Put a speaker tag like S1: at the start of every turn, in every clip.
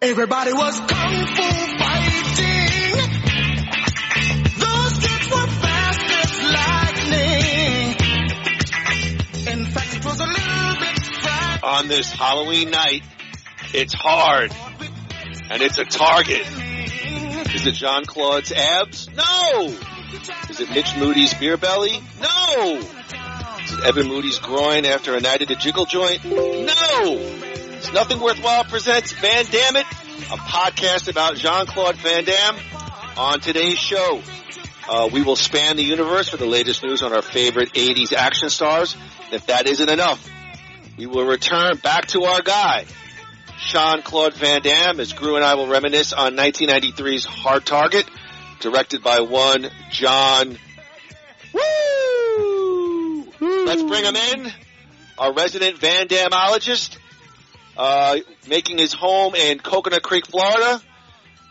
S1: Everybody was kung fu fighting. Those kids were fast as lightning. In fact, it was a little bit frightening.
S2: On this Halloween night, it's hard. And it's a target. Is it Jean Claude's abs? No! Is it Mitch Moody's beer belly? No! Is it Evan Moody's groin after a night at a jiggle joint? No! It's Nothing Worthwhile presents Van Dammit, a podcast about Jean-Claude Van Damme. On today's show, we will span the universe for the latest news on our favorite 80s action stars. If that isn't enough, we will return back to our guy, Jean-Claude Van Damme, as Gru and I will reminisce on 1993's Hard Target, directed by one John. Woo! Let's bring him in, our resident Van Dammeologist, making his home in Coconut Creek, Florida.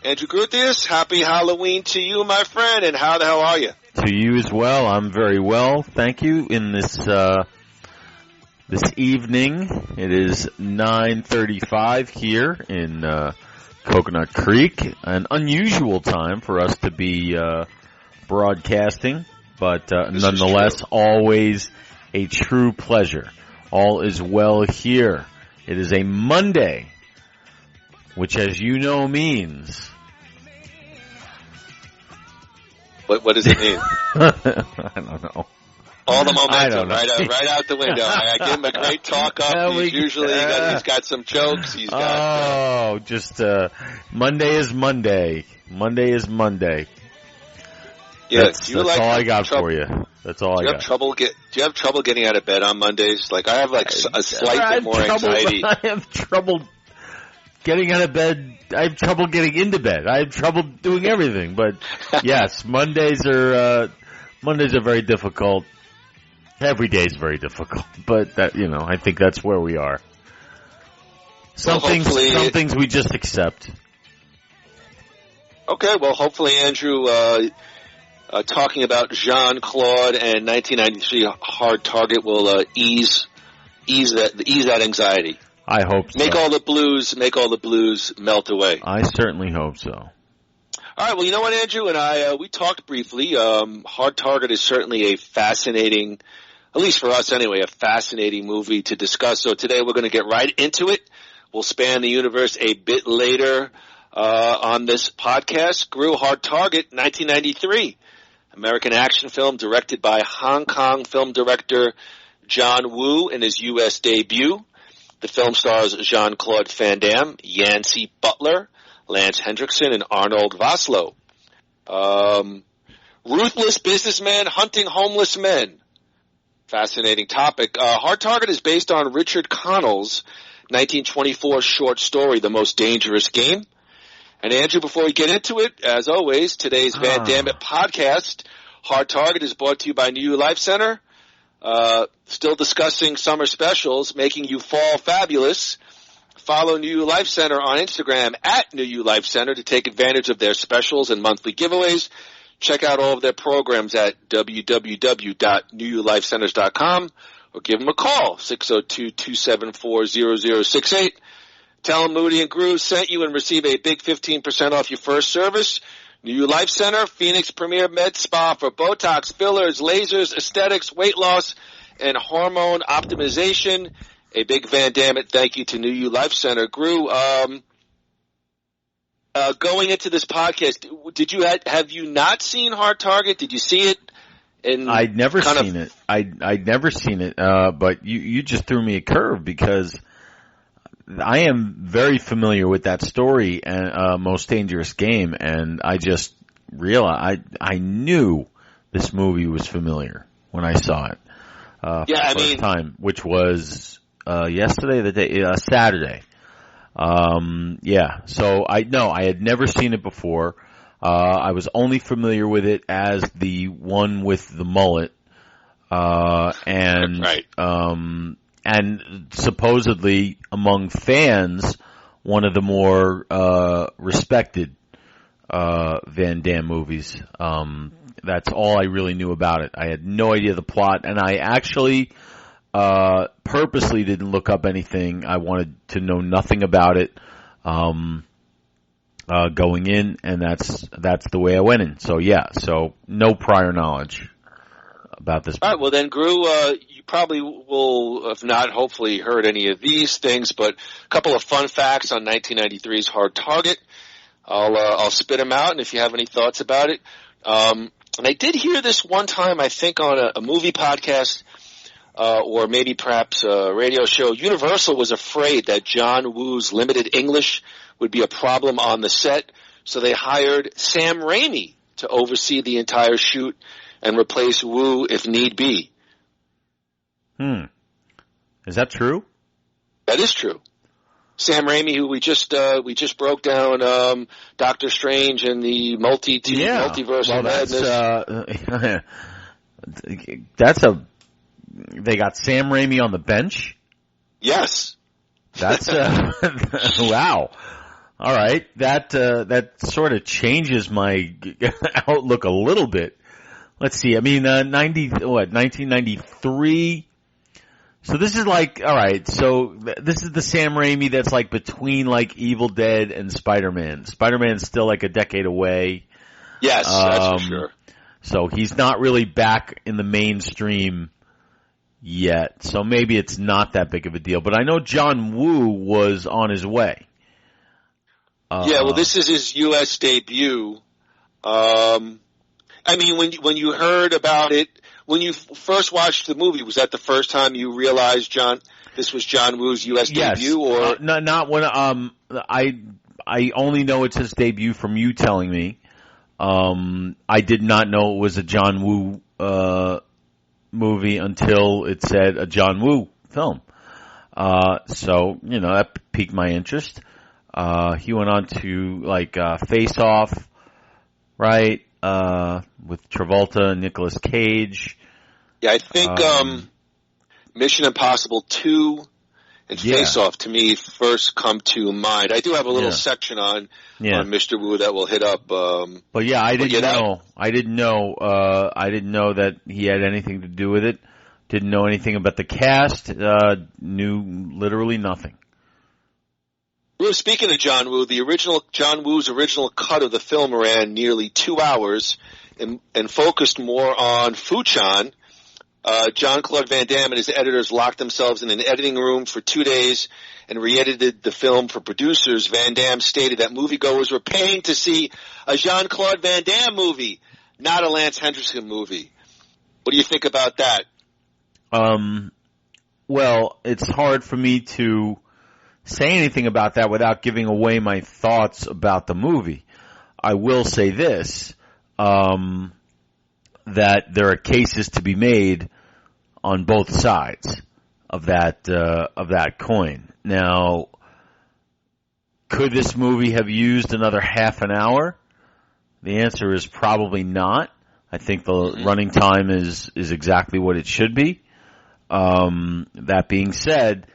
S2: Andrew Gruthius, happy Halloween to you, my friend, and how the hell are you?
S3: To you as well. I'm very well, thank you. In this evening, it is 9:35 here in Coconut Creek. An unusual time for us to be broadcasting, but nonetheless, always a true pleasure. All is well here. It is a Monday, which, as you know, means...
S2: What does it mean?
S3: I don't know.
S2: All the momentum right out the window. I give him a great talk up. He's got some jokes. He's got.
S3: Monday is Monday. Monday is Monday.
S2: Yeah,
S3: that's all I got for you. That's all I got.
S2: Do you have trouble getting out of bed on Mondays? Like, I have a slight bit more anxiety.
S3: I have trouble getting out of bed. I have trouble getting into bed. I have trouble doing everything. But yes, Mondays are very difficult. Every day is very difficult, but I think that's where we are. Some things we just accept.
S2: Okay, well, hopefully, Andrew, talking about Jean-Claude and 1993 Hard Target will ease that anxiety.
S3: I hope so.
S2: Make all the blues melt away.
S3: I certainly hope so.
S2: All right, well, you know what, Andrew and I, we talked briefly. Hard Target is certainly a fascinating, at least for us anyway, a fascinating movie to discuss. So today we're going to get right into it. We'll span the universe a bit later on this podcast. Gru, Hard Target, 1993. American action film directed by Hong Kong film director John Woo in his U.S. debut. The film stars Jean-Claude Van Damme, Yancey Butler, Lance Henriksen, and Arnold Vosloo. Ruthless businessman hunting homeless men. Fascinating topic. Hard Target is based on Richard Connell's 1924 short story, The Most Dangerous Game. And Andrew, before we get into it, as always, today's Van Dammit podcast, Hard Target, is brought to you by New Life Center. Still discussing summer specials, making you fall fabulous. Follow New Life Center on Instagram at New Life Center to take advantage of their specials and monthly giveaways. Check out all of their programs at www.newulifecenters.com or give them a call, 602-274-0068. Tell them Moody and Gru sent you and receive a big 15% off your first service. New Life Center, Phoenix Premier Med Spa for Botox, fillers, lasers, aesthetics, weight loss, and hormone optimization. A big Van Dammit thank you to New Life Center. Gru, going into this podcast, have you not seen Hard Target? Did you see it?
S3: I'd never seen it. I'd never seen it, but you just threw me a curve because I am very familiar with that story and Most Dangerous Game, and I just realized I knew this movie was familiar when I saw it for the first time, which was Saturday. So I had never seen it before. I was only familiar with it as the one with the mullet, and supposedly among fans, one of the more respected Van Damme movies. That's all I really knew about it. I had no idea the plot, and I actually purposely didn't look up anything. I wanted to know nothing about it. going in, and that's the way I went in. So yeah, so no prior knowledge about this.
S2: All right, well then, Gru, you probably will have not hopefully heard any of these things, but a couple of fun facts on 1993's Hard Target. I'll spit them out, and if you have any thoughts about it. And I did hear this one time, I think on a movie podcast, or maybe perhaps a radio show. Universal was afraid that John Woo's limited English would be a problem on the set, so they hired Sam Raimi to oversee the entire shoot and replace Woo if need be.
S3: Is that true?
S2: That is true. Sam Raimi, who we just broke down, Doctor Strange and the multiverse of madness.
S3: They got Sam Raimi on the bench?
S2: Yes.
S3: That's wow. All right. That sort of changes my outlook a little bit. Let's see. I mean, 1993. So this is like, all right. So this is the Sam Raimi that's like between like Evil Dead and Spider-Man. Spider-Man's still like a decade away.
S2: Yes, that's for sure.
S3: So he's not really back in the mainstream yet. So maybe it's not that big of a deal. But I know John Woo was on his way.
S2: Yeah, well, this is his U.S. debut. I mean, when you heard about it, when you first watched the movie, was that the first time you realized this was John Woo's U.S. debut, or
S3: not when I only know it's his debut from you telling me. I did not know it was a John Woo movie until it said a John Woo film. So that piqued my interest. He went on to like Face Off, right? With Travolta and Nicolas Cage.
S2: Yeah, I think Mission Impossible 2 and Face Off to me first come to mind. I do have a little section on Mr. Woo that we'll hit up.
S3: But yeah, I didn't know. I didn't know that he had anything to do with it. Didn't know anything about the cast. Knew literally nothing.
S2: Well, speaking of John Woo, John Woo's original cut of the film ran nearly 2 hours and focused more on Fuchan. Jean-Claude Van Damme and his editors locked themselves in an editing room for 2 days and re-edited the film for producers. Van Damme stated that moviegoers were paying to see a Jean-Claude Van Damme movie, not a Lance Henriksen movie. What do you think about that?
S3: Well, it's hard for me to say anything about that without giving away my thoughts about the movie. I will say this, that there are cases to be made on both sides of that coin. Now, could this movie have used another half an hour? The answer is probably not. I think the running time is exactly what it should be. That being said,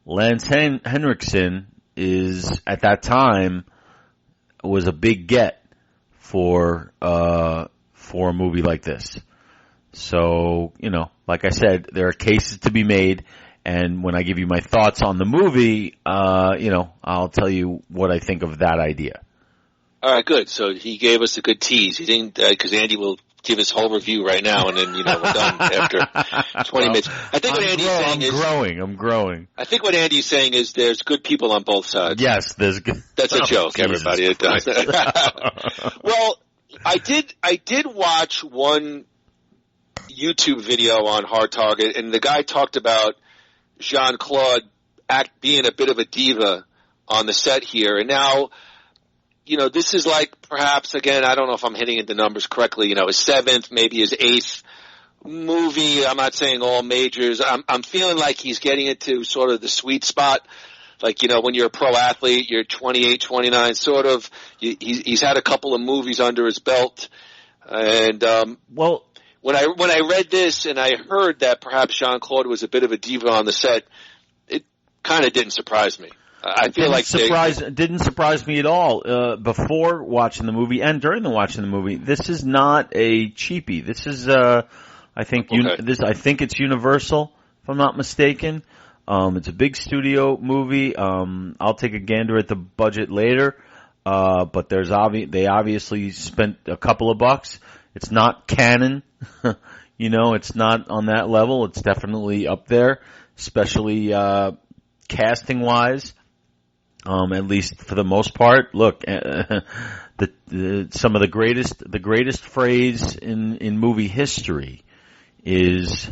S3: Lance Henriksen is at that time was a big get for a movie like this. So, like I said, there are cases to be made, and when I give you my thoughts on the movie, I'll tell you what I think of that idea.
S2: All right, good. So he gave us a good tease. He didn't, because Andy will give his whole review right now, and then, we're done after 20 minutes. I think what Andy's saying is... I'm growing. I think what Andy's saying is there's good people on both sides.
S3: Yes, there's good...
S2: That's a joke, Jesus everybody. It does. Well, I did watch one YouTube video on Hard Target, and the guy talked about Jean-Claude being a bit of a diva on the set here. And now, this is like perhaps, again, I don't know if I'm hitting the numbers correctly, his seventh, maybe his eighth movie. I'm not saying all majors. I'm feeling like he's getting into sort of the sweet spot. Like, when you're a pro athlete, you're 28, 29, sort of. He's had a couple of movies under his belt. And, when I read this and I heard that perhaps Jean-Claude was a bit of a diva on the set, it kind of didn't surprise me. I feel like it
S3: didn't surprise me at all before watching the movie and during the watching the movie. This is not a cheapie. This is I think it's Universal, if I'm not mistaken. It's a big studio movie. I'll take a gander at the budget later. but they obviously spent a couple of bucks. It's not canon, it's not on that level. It's definitely up there, especially casting wise. At least for the most part. Look, some of the greatest phrase in movie history is,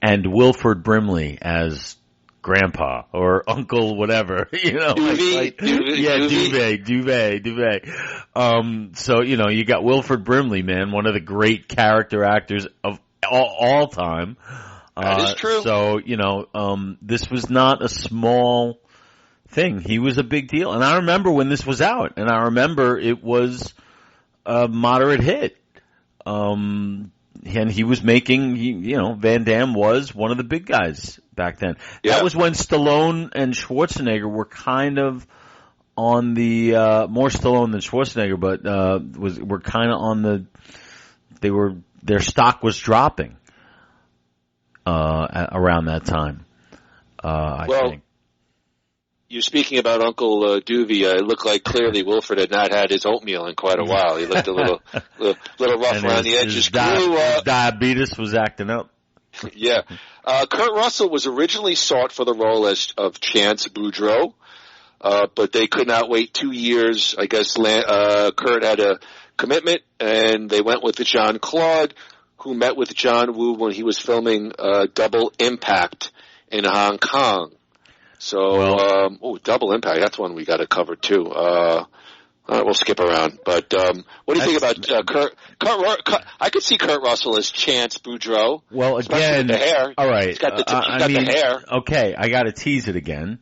S3: and Wilford Brimley as grandpa or uncle, whatever, Duvet. So, you got Wilford Brimley, man, one of the great character actors of all time.
S2: That is true.
S3: So, this was not a small thing. He was a big deal. And I remember when this was out, and I remember it was a moderate hit. And he was making, Van Damme was one of the big guys back then.
S2: Yeah.
S3: That was when Stallone and Schwarzenegger were kind of on the, more Stallone than Schwarzenegger, but, were kind of on their stock was dropping, around that time, I think.
S2: You're speaking about Uncle Doovie. It looked like clearly Wilford had not had his oatmeal in quite a while. He looked a little rough around the edges.
S3: His diabetes was acting up.
S2: Yeah. Kurt Russell was originally sought for the role of Chance Boudreaux, but they could not wait 2 years. I guess Kurt had a commitment, and they went with Jean Claude, who met with John Woo when he was filming Double Impact in Hong Kong. So, Double Impact, that's one we got to cover too. We'll skip around. But what do you think about Kurt? I could see Kurt Russell as Chance Boudreaux.
S3: Well, again,
S2: with the hair.
S3: All right.
S2: He's got the hair.
S3: Okay, I got to tease it again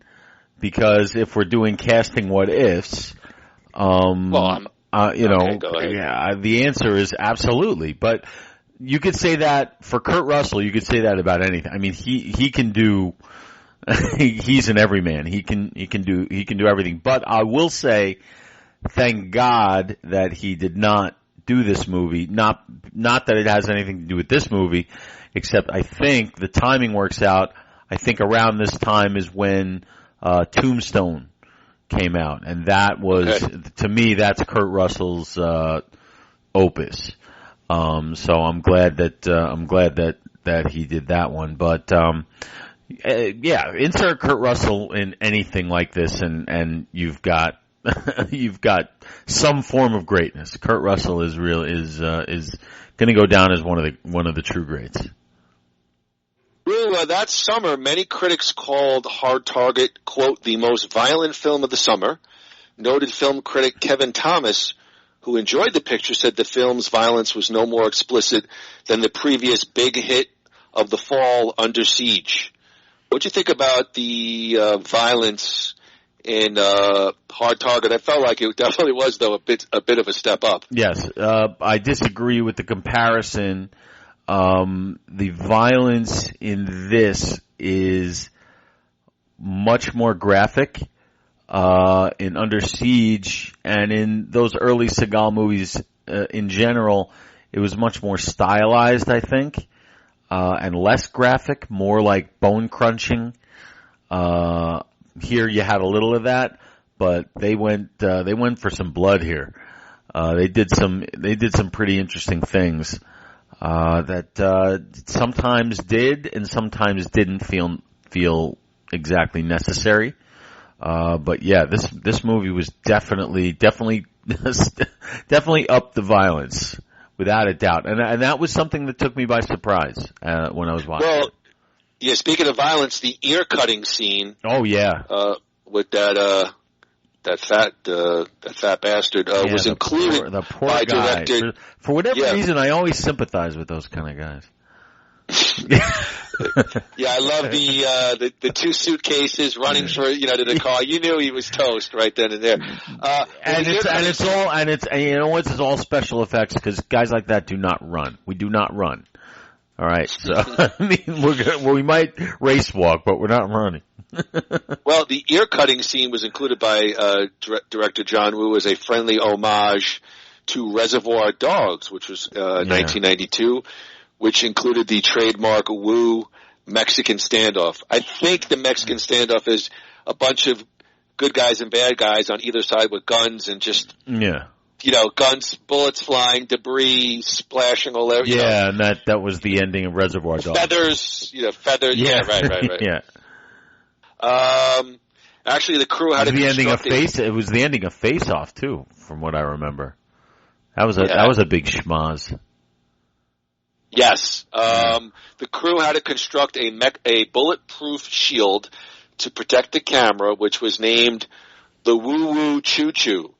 S3: because if we're doing casting what ifs,
S2: okay, go ahead.
S3: Yeah, the answer is absolutely. But you could say that for Kurt Russell. You could say that about anything. I mean, he can do. He's an everyman. He can do everything. But I will say, thank God that he did not do this movie. Not that it has anything to do with this movie, except I think the timing works out. I think around this time is when Tombstone came out, and that was to me that's Kurt Russell's opus. So I'm glad that he did that one, but. Insert Kurt Russell in anything like this, and you've got some form of greatness. Kurt Russell is going to go down as one of the true greats.
S2: Well, that summer, many critics called Hard Target, quote, the most violent film of the summer. Noted film critic Kevin Thomas, who enjoyed the picture, said the film's violence was no more explicit than the previous big hit of the fall, Under Siege. What do you think about the violence in Hard Target? I felt like it definitely was, though, a bit of a step up.
S3: Yes, I disagree with the comparison. The violence in this is much more graphic. In Under Siege and in those early Seagal movies in general, it was much more stylized, I think. And less graphic, more like bone crunching. Here you had a little of that, but they went for some blood here. They did some pretty interesting things, that, sometimes did and sometimes didn't feel exactly necessary. But yeah, this movie was definitely upped the violence. Without a doubt. And that was something that took me by surprise, when I was watching it.
S2: Yeah, speaking of violence, the ear cutting scene.
S3: Oh yeah.
S2: With that fat bastard, was included
S3: the poor
S2: by
S3: guy.
S2: director.
S3: For whatever reason, I always sympathize with those kind of guys.
S2: Yeah, I love the two suitcases running to the car. You knew he was toast right then and there. It's
S3: all special effects because guys like that do not run. We do not run. All right, so I mean we might race walk, but we're not running.
S2: Well, the ear cutting scene was included by director John Woo as a friendly homage to Reservoir Dogs, which was 1992. Which included the trademark Woo Mexican standoff. I think the Mexican standoff is a bunch of good guys and bad guys on either side with guns and just guns, bullets flying, debris splashing all over.
S3: Yeah, and that was the ending of Reservoir Dogs.
S2: Feathers, feathers. Yeah, right.
S3: Yeah.
S2: Actually, the crew had
S3: it was the ending of Face Off too, from what I remember. That was a big schmoz.
S2: Yes. The crew had to construct a bulletproof shield to protect the camera, which was named the Woo Woo Choo Choo.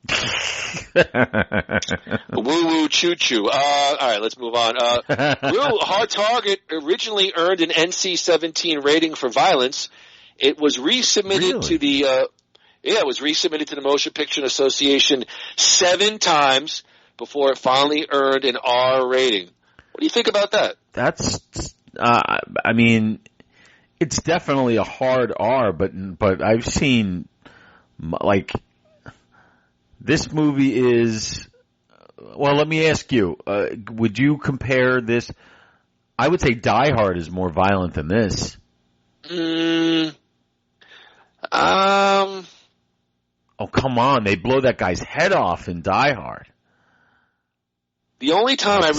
S2: Woo Woo Choo Choo. All right, let's move on. Hard Target originally earned an NC-17 rating for violence. It was resubmitted to the Motion Picture Association 7 times before it finally earned an R rating. What do you think about that?
S3: It's definitely a hard R, but I've seen, this movie is, well, let me ask you, would you compare this? I would say Die Hard is more violent than this. Oh, come on. They blow that guy's head off in Die Hard.
S2: The only time I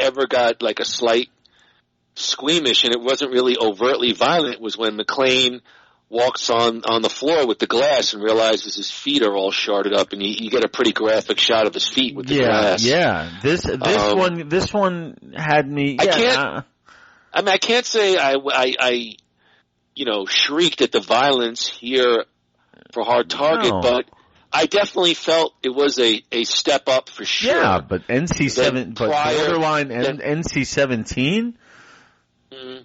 S2: ever got like a slight squeamish and it wasn't really overtly violent was when McClane walks on the floor with the glass and realizes his feet are all sharded up, and you get a pretty graphic shot of his feet with the glass.
S3: Yeah. This one had me.
S2: I can't say I shrieked at the violence here for Hard Target, but I definitely felt it was a step up for sure.
S3: Yeah, but NC-17? I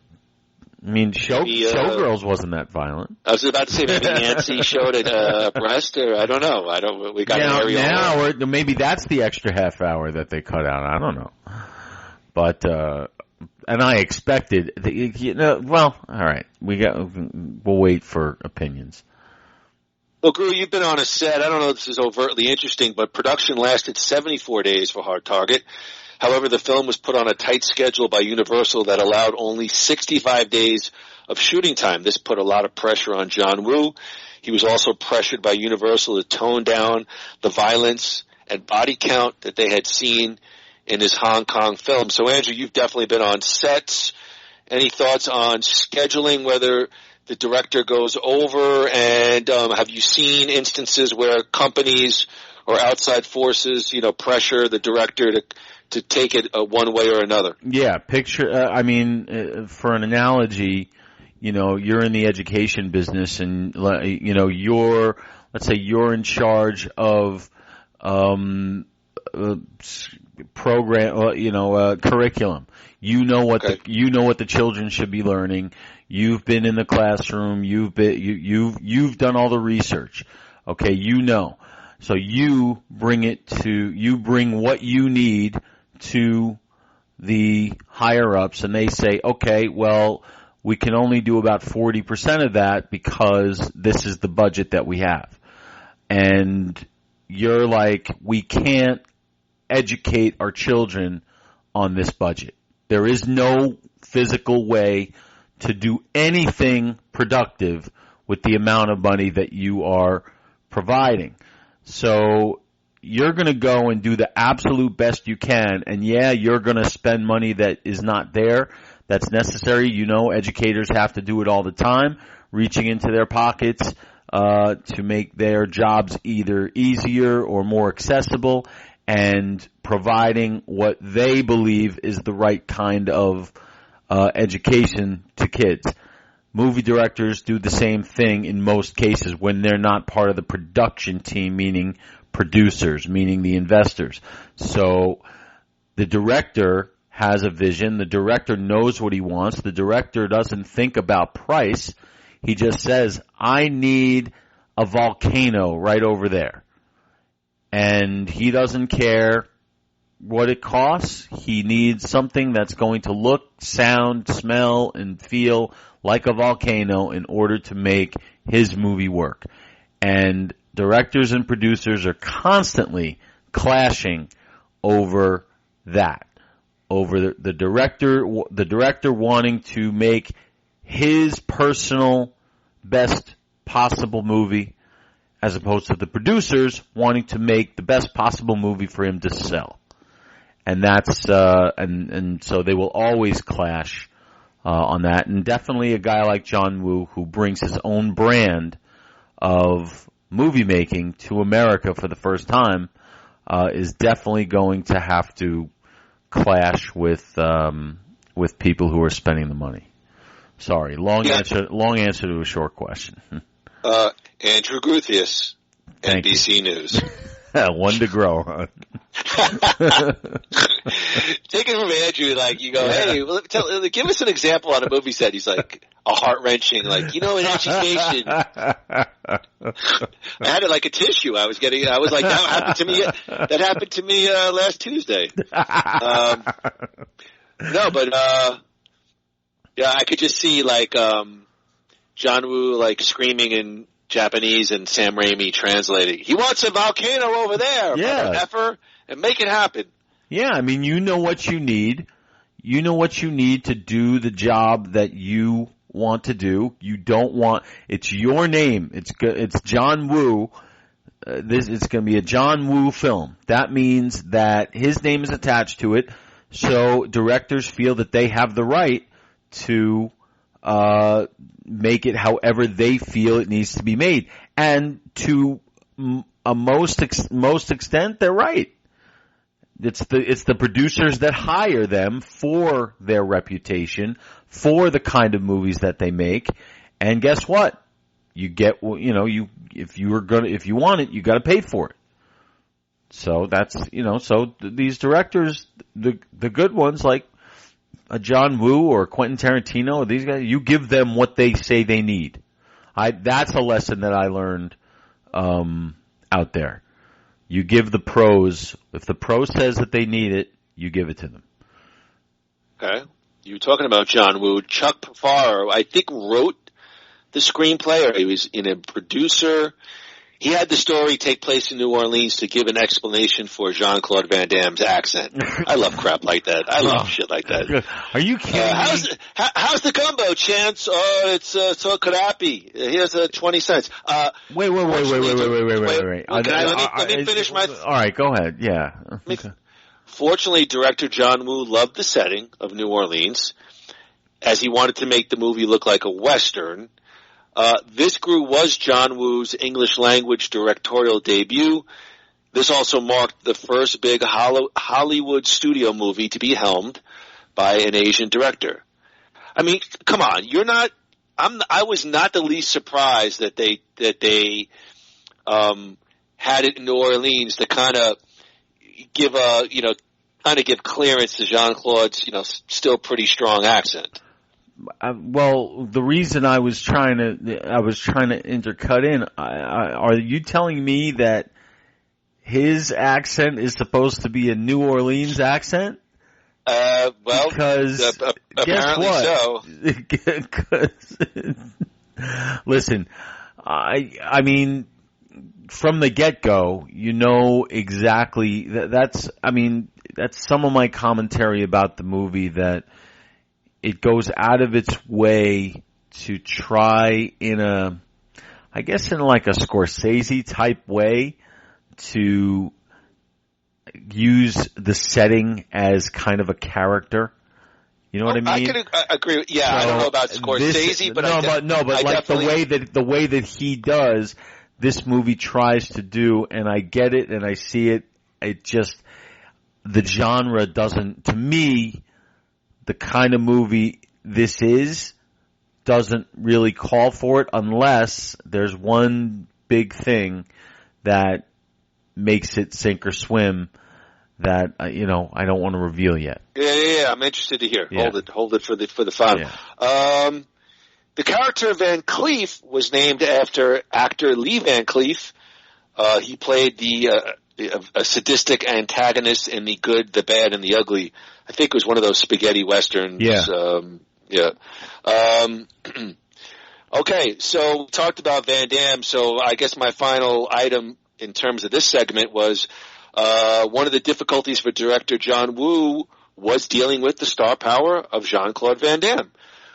S3: mean, Showgirls wasn't that violent.
S2: I was about to say maybe Nancy showed a breast, or I don't know. We got an aerial.
S3: Now, or maybe that's the extra half hour that they cut out. I don't know. But, and I expected, all right. We'll wait for opinions.
S2: Well, Gru, you've been on a set. I don't know if this is overtly interesting, but production lasted 74 days for Hard Target. However, the film was put on a tight schedule by Universal that allowed only 65 days of shooting time. This put a lot of pressure on John Woo. He was also pressured by Universal to tone down the violence and body count that they had seen in his Hong Kong film. So, Andrew, you've definitely been on sets. Any thoughts on scheduling, whether the director goes over, and have you seen instances where companies or outside forces, pressure the director to take it one way or another?
S3: Yeah, for an analogy, you're in the education business, and let's say you're in charge of curriculum. You know what the children should be learning. You've been in the classroom. You've done all the research. Okay, So you bring what you need to the higher ups, and they say, okay, well, we can only do about 40% of that because this is the budget that we have. And you're like, we can't educate our children on this budget. There is no physical way to do anything productive with the amount of money that you are providing. So you're going to go and do the absolute best you can, and you're going to spend money that is not there, that's necessary. Educators have to do it all the time, reaching into their pockets to make their jobs either easier or more accessible, and providing what they believe is the right kind of education to kids. Movie directors do the same thing in most cases when they're not part of the production team, meaning producers, meaning the investors. So the director has a vision. The director knows what he wants. The director doesn't think about price. He just says, I need a volcano right over there. And he doesn't care what it costs. He needs something that's going to look, sound, smell, and feel like a volcano in order to make his movie work. And directors and producers are constantly clashing over that. Over the director wanting to make his personal best possible movie, as opposed to the producers wanting to make the best possible movie for him to sell. And that's and so they will always clash on that. And definitely a guy like John Woo, who brings his own brand of movie making to America for the first time, is definitely going to have to clash with people who are spending the money. Sorry, long answer to a short question.
S2: Andrew Gruthius, NBC News.
S3: One to grow, huh?
S2: Take it from Andrew, like, you go, hey, give us an example on a movie set. He's like, a heart-wrenching, like, in education. I had it like a tissue. I was like, that happened to me last Tuesday. No, but, yeah, I could just see, like, John Woo, like, screaming in Japanese and Sam Raimi translating. He wants a volcano over there, effer, and make it happen.
S3: Yeah, I mean, you know what you need. You know what you need to do the job that you want to do. You don't want, it's your name. It's John Woo. It's going to be a John Woo film. That means that his name is attached to it. So directors feel that they have the right to make it however they feel it needs to be made. And to a most extent, they're right. It's the producers that hire them for their reputation, for the kind of movies that they make. And guess what? You get, if you want it, you got to pay for it. So that's, so these directors, the good ones like a John Woo or Quentin Tarantino or these guys, you give them what they say they need. That's a lesson that I learned out there. You give the pros, if the pro says that they need it, you give it to them.
S2: Okay. You were talking about John Woo. Chuck Pfarrer, I think, wrote the screenplay, or he was in a producer. He had the story take place in New Orleans to give an explanation for Jean-Claude Van Damme's accent. I love crap like that. I love shit like that.
S3: Are you kidding me?
S2: How's the gumbo, Chance? Oh, it's so crappy. Here's 20 cents.
S3: Wait. Let
S2: me finish my...
S3: All right, go ahead. Yeah. Okay.
S2: Fortunately, director John Woo loved the setting of New Orleans, as he wanted to make the movie look like a Western. This Gru was John Woo's English language directorial debut. This also marked the first big Hollywood studio movie to be helmed by an Asian director. I mean, come on, I was not the least surprised that they had it in New Orleans to kind of give clearance to Jean-Claude's, still pretty strong accent.
S3: Well, the reason I was trying to intercut in, are you telling me that his accent is supposed to be a New Orleans accent?
S2: Well,
S3: because
S2: apparently so.
S3: Listen, I mean, from the get-go, exactly that's some of my commentary about the movie, that it goes out of its way to try in like a Scorsese type way to use the setting as kind of a character. You know what I mean?
S2: I can agree. Yeah, so I don't know about Scorsese, but
S3: the way that he does, this movie tries to do, and I get it and I see it. It just, the genre doesn't, to me, the kind of movie this doesn't really call for it, unless there's one big thing that makes it sink or swim that I don't want to reveal yet.
S2: Yeah. I'm interested to hear.
S3: Yeah.
S2: Hold it for the final.
S3: Yeah.
S2: The character Van Cleef was named after actor Lee Van Cleef. He played a sadistic antagonist in The Good, the Bad, and the Ugly. I think it was one of those spaghetti westerns.
S3: Yeah.
S2: Okay, so we talked about Van Damme. So I guess my final item in terms of this segment was one of the difficulties for director John Woo was dealing with the star power of Jean-Claude Van Damme,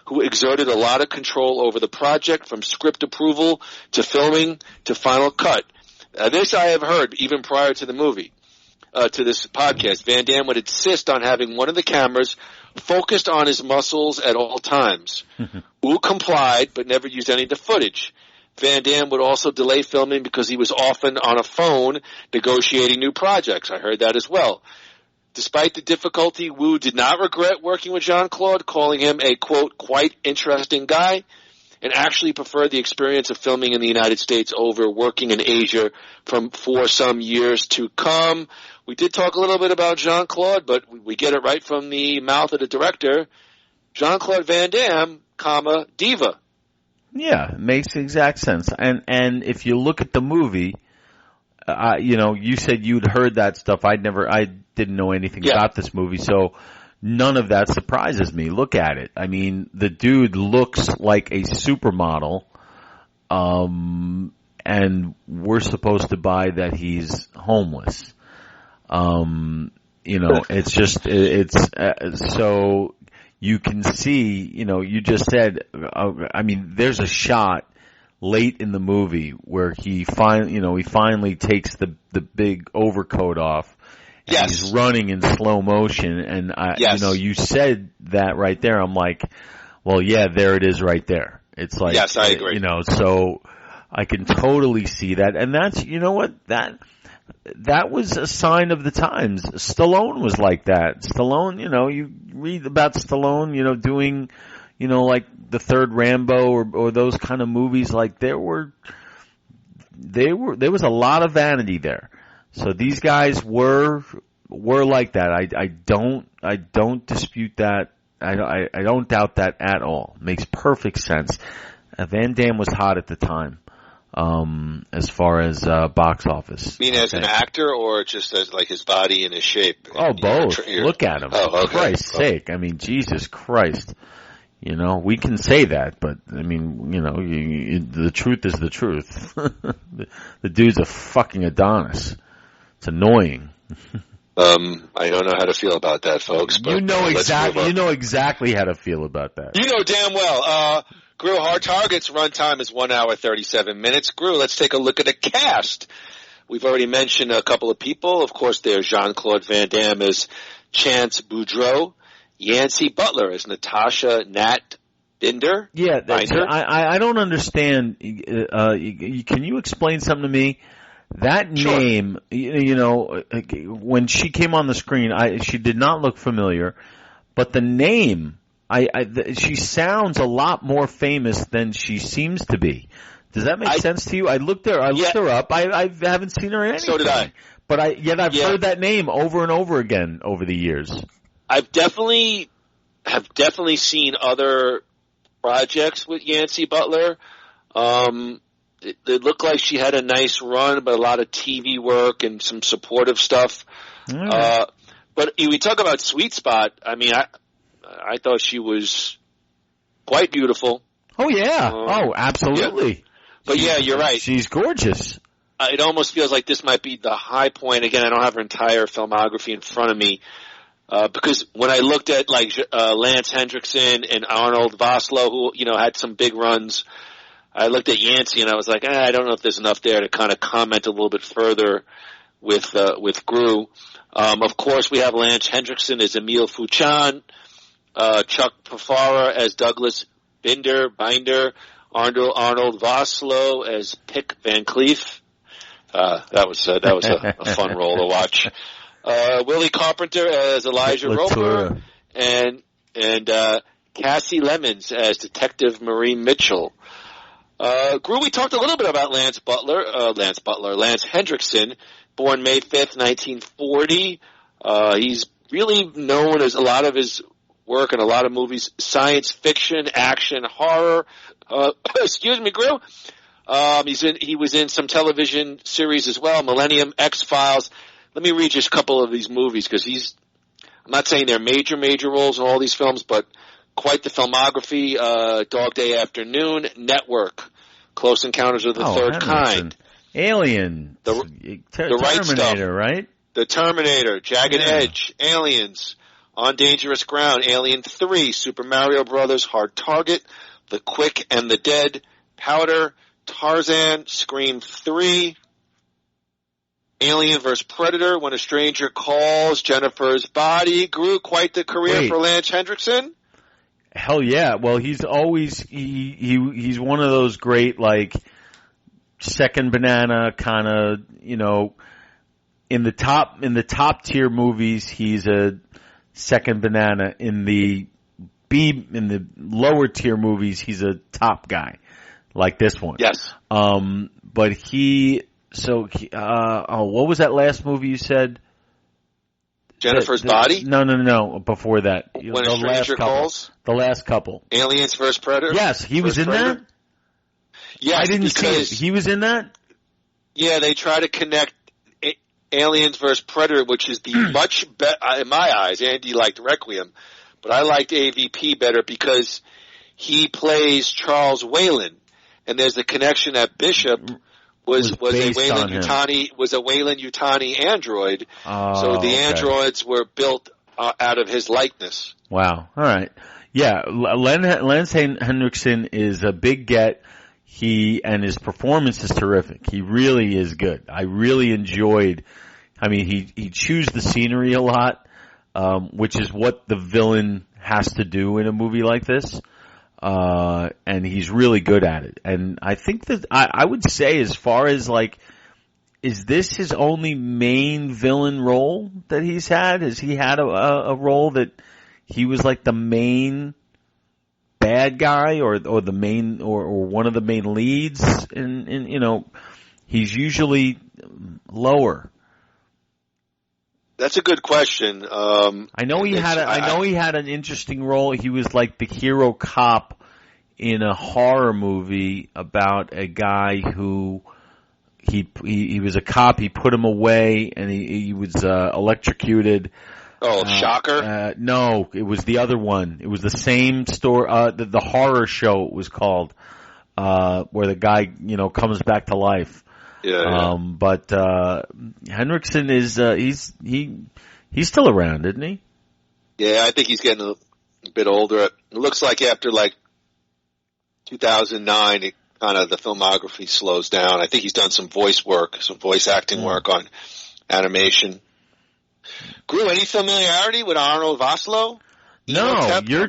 S2: who exerted a lot of control over the project, from script approval to filming to final cut. This I have heard even prior to the movie, to this podcast. Van Damme would insist on having one of the cameras focused on his muscles at all times. Wu complied, but never used any of the footage. Van Damme would also delay filming because he was often on a phone negotiating new projects. I heard that as well. Despite the difficulty, Wu did not regret working with Jean-Claude, calling him a, quote, quite interesting guy, and actually preferred the experience of filming in the United States over working in Asia for some years to come. We did talk a little bit about Jean-Claude, but we get it right from the mouth of the director. Jean-Claude Van Damme, comma, diva.
S3: Yeah, it makes exact sense. And if you look at the movie, you said you'd heard that stuff. I didn't know anything about this movie, so none of that surprises me. Look at it. I mean, the dude looks like a supermodel, and we're supposed to buy that he's homeless. It's just, so you can see, you just said, there's a shot late in the movie where he finally takes the big overcoat off. And
S2: yes.
S3: He's running in slow motion, and you said that right there. I'm like, well, yeah, there it is right there. It's like,
S2: yes, I agree.
S3: So I can totally see that, and that's, that was a sign of the times. Stallone was like that. Stallone, you read about Stallone, doing, like the third Rambo or those kind of movies. Like there was a lot of vanity there. So these guys were like that. I don't dispute that. I don't doubt that at all. Makes perfect sense. Van Damme was hot at the time, as far as box office.
S2: You mean as an actor or just as like his body and his shape?
S3: Oh, both. Look at him.
S2: Oh, okay.
S3: For Christ's sake. I mean, Jesus Christ. We can say that, but I mean, the truth is the truth. The dude's a fucking Adonis. It's annoying.
S2: I don't know how to feel about that, folks. But
S3: you know exactly how to feel about that.
S2: You know damn well. Gru, Hard Target's runtime is 1 hour 37 minutes. Gru, let's take a look at the cast. We've already mentioned a couple of people. Of course, there's Jean-Claude Van Damme as Chance Boudreaux, Yancey Butler as Natasha Nat Binder.
S3: Yeah, I don't understand. Can you explain something to me? That
S2: Sure.
S3: name, when she came on the screen, she did not look familiar, but the name, she sounds a lot more famous than she seems to be. Does that make sense to you? I looked her up. I haven't seen her in anything.
S2: So did I.
S3: But I've heard that name over and over again over the years.
S2: I've definitely seen other projects with Yancey Butler. It looked like she had a nice run, but a lot of TV work and some supportive stuff.
S3: Mm.
S2: But we talk about sweet spot. I mean, I thought she was quite beautiful.
S3: Oh yeah. Absolutely.
S2: Yeah. But yeah, you're right.
S3: She's gorgeous.
S2: It almost feels like this might be the high point. Again, I don't have her entire filmography in front of me. Because when I looked at like Lance Henriksen and Arnold Vosloo, who had some big runs, I looked at Yancey and I was like, I don't know if there's enough there to kind of comment a little bit further with Gru. Of course, we have Lance Henriksen as Emile Fouchon, Chuck Pafara as Douglas Binder, Arnold Vosloo as Pick Van Cleef. That was a fun role to watch. Willie Carpenter as Elijah Roper, and Cassie Lemons as Detective Marie Mitchell. Gru, we talked a little bit about Lance Henriksen, born May 5th, 1940. He's really known as a lot of his work in a lot of movies, science fiction, action, horror. Excuse me, Gru. He was in some television series as well, Millennium, X-Files. Let me read just a couple of these movies because I'm not saying they're major roles in all these films, but quite the filmography. Dog Day Afternoon, Network, Close Encounters of the Third Kind,
S3: Alien,
S2: the Right Stuff,
S3: Terminator, right?
S2: The Terminator, Jagged Edge, Aliens, On Dangerous Ground, Alien 3, Super Mario Brothers, Hard Target, The Quick and the Dead, Powder, Tarzan, Scream 3, Alien vs. Predator, When a Stranger Calls, Jennifer's Body. Grew quite the career for Lance Henriksen.
S3: Hell yeah. Well, he's always, he's one of those great, like, second banana kind of, you know, in the top tier movies, he's a second banana. In the lower tier movies, he's a top guy, like this one.
S2: Yes.
S3: But what was that last movie you said?
S2: Jennifer's Body?
S3: No. Before that.
S2: When a Stranger Calls?
S3: The last couple.
S2: Aliens vs. Predator?
S3: Yes, he was in that?
S2: Yes,
S3: I didn't see it. He was in that?
S2: Yeah, they try to connect Aliens vs. Predator, which is the much better, in my eyes. Andy liked Requiem, but I liked AVP better because he plays Charles Whalen, and there's the connection that Bishop was a Weyland-Yutani android, so the androids were built out of his likeness.
S3: Wow. All right. Yeah, Lance Henriksen is a big get. And his performance is terrific. He really is good. I really enjoyed, he chews the scenery a lot, which is what the villain has to do in a movie like this. And he's really good at it. And I think that I would say, as far as like, is this his only main villain role that he's had? Has he had a role that he was like the main bad guy or the main or one of the main leads? And you know, he's usually lower.
S2: That's a good question.
S3: I know he had an interesting role. He was like the hero cop in a horror movie about a guy who he was a cop. He put him away, and he was electrocuted.
S2: Oh, Shocker!
S3: No, it was the other one. It was the same story. The horror show it was called, where the guy comes back to life.
S2: Yeah.
S3: But Henriksen is he's still around, isn't he?
S2: Yeah, I think he's getting a bit older. It looks like after 2009, the filmography slows down. I think he's done some voice acting work on animation. Grew, any familiarity with Arnold Vosloo?
S3: No, you're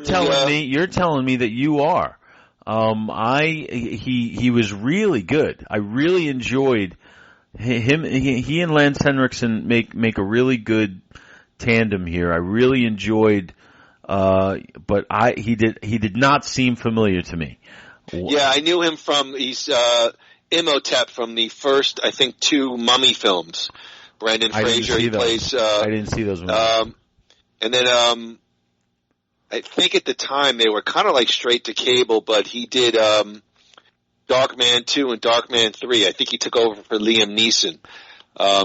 S3: telling me that you are. He was really good. I really enjoyed him. He and Lance Henriksen make a really good tandem here. I really enjoyed, but he did not seem familiar to me.
S2: Yeah, I knew him he's Imhotep from the first, I think, 2 Mummy films. Brendan Fraser, he plays.
S3: I didn't see those movies.
S2: And then I think at the time they were kind of like straight to cable, but he did Darkman 2 and Darkman 3. I think he took over for Liam Neeson.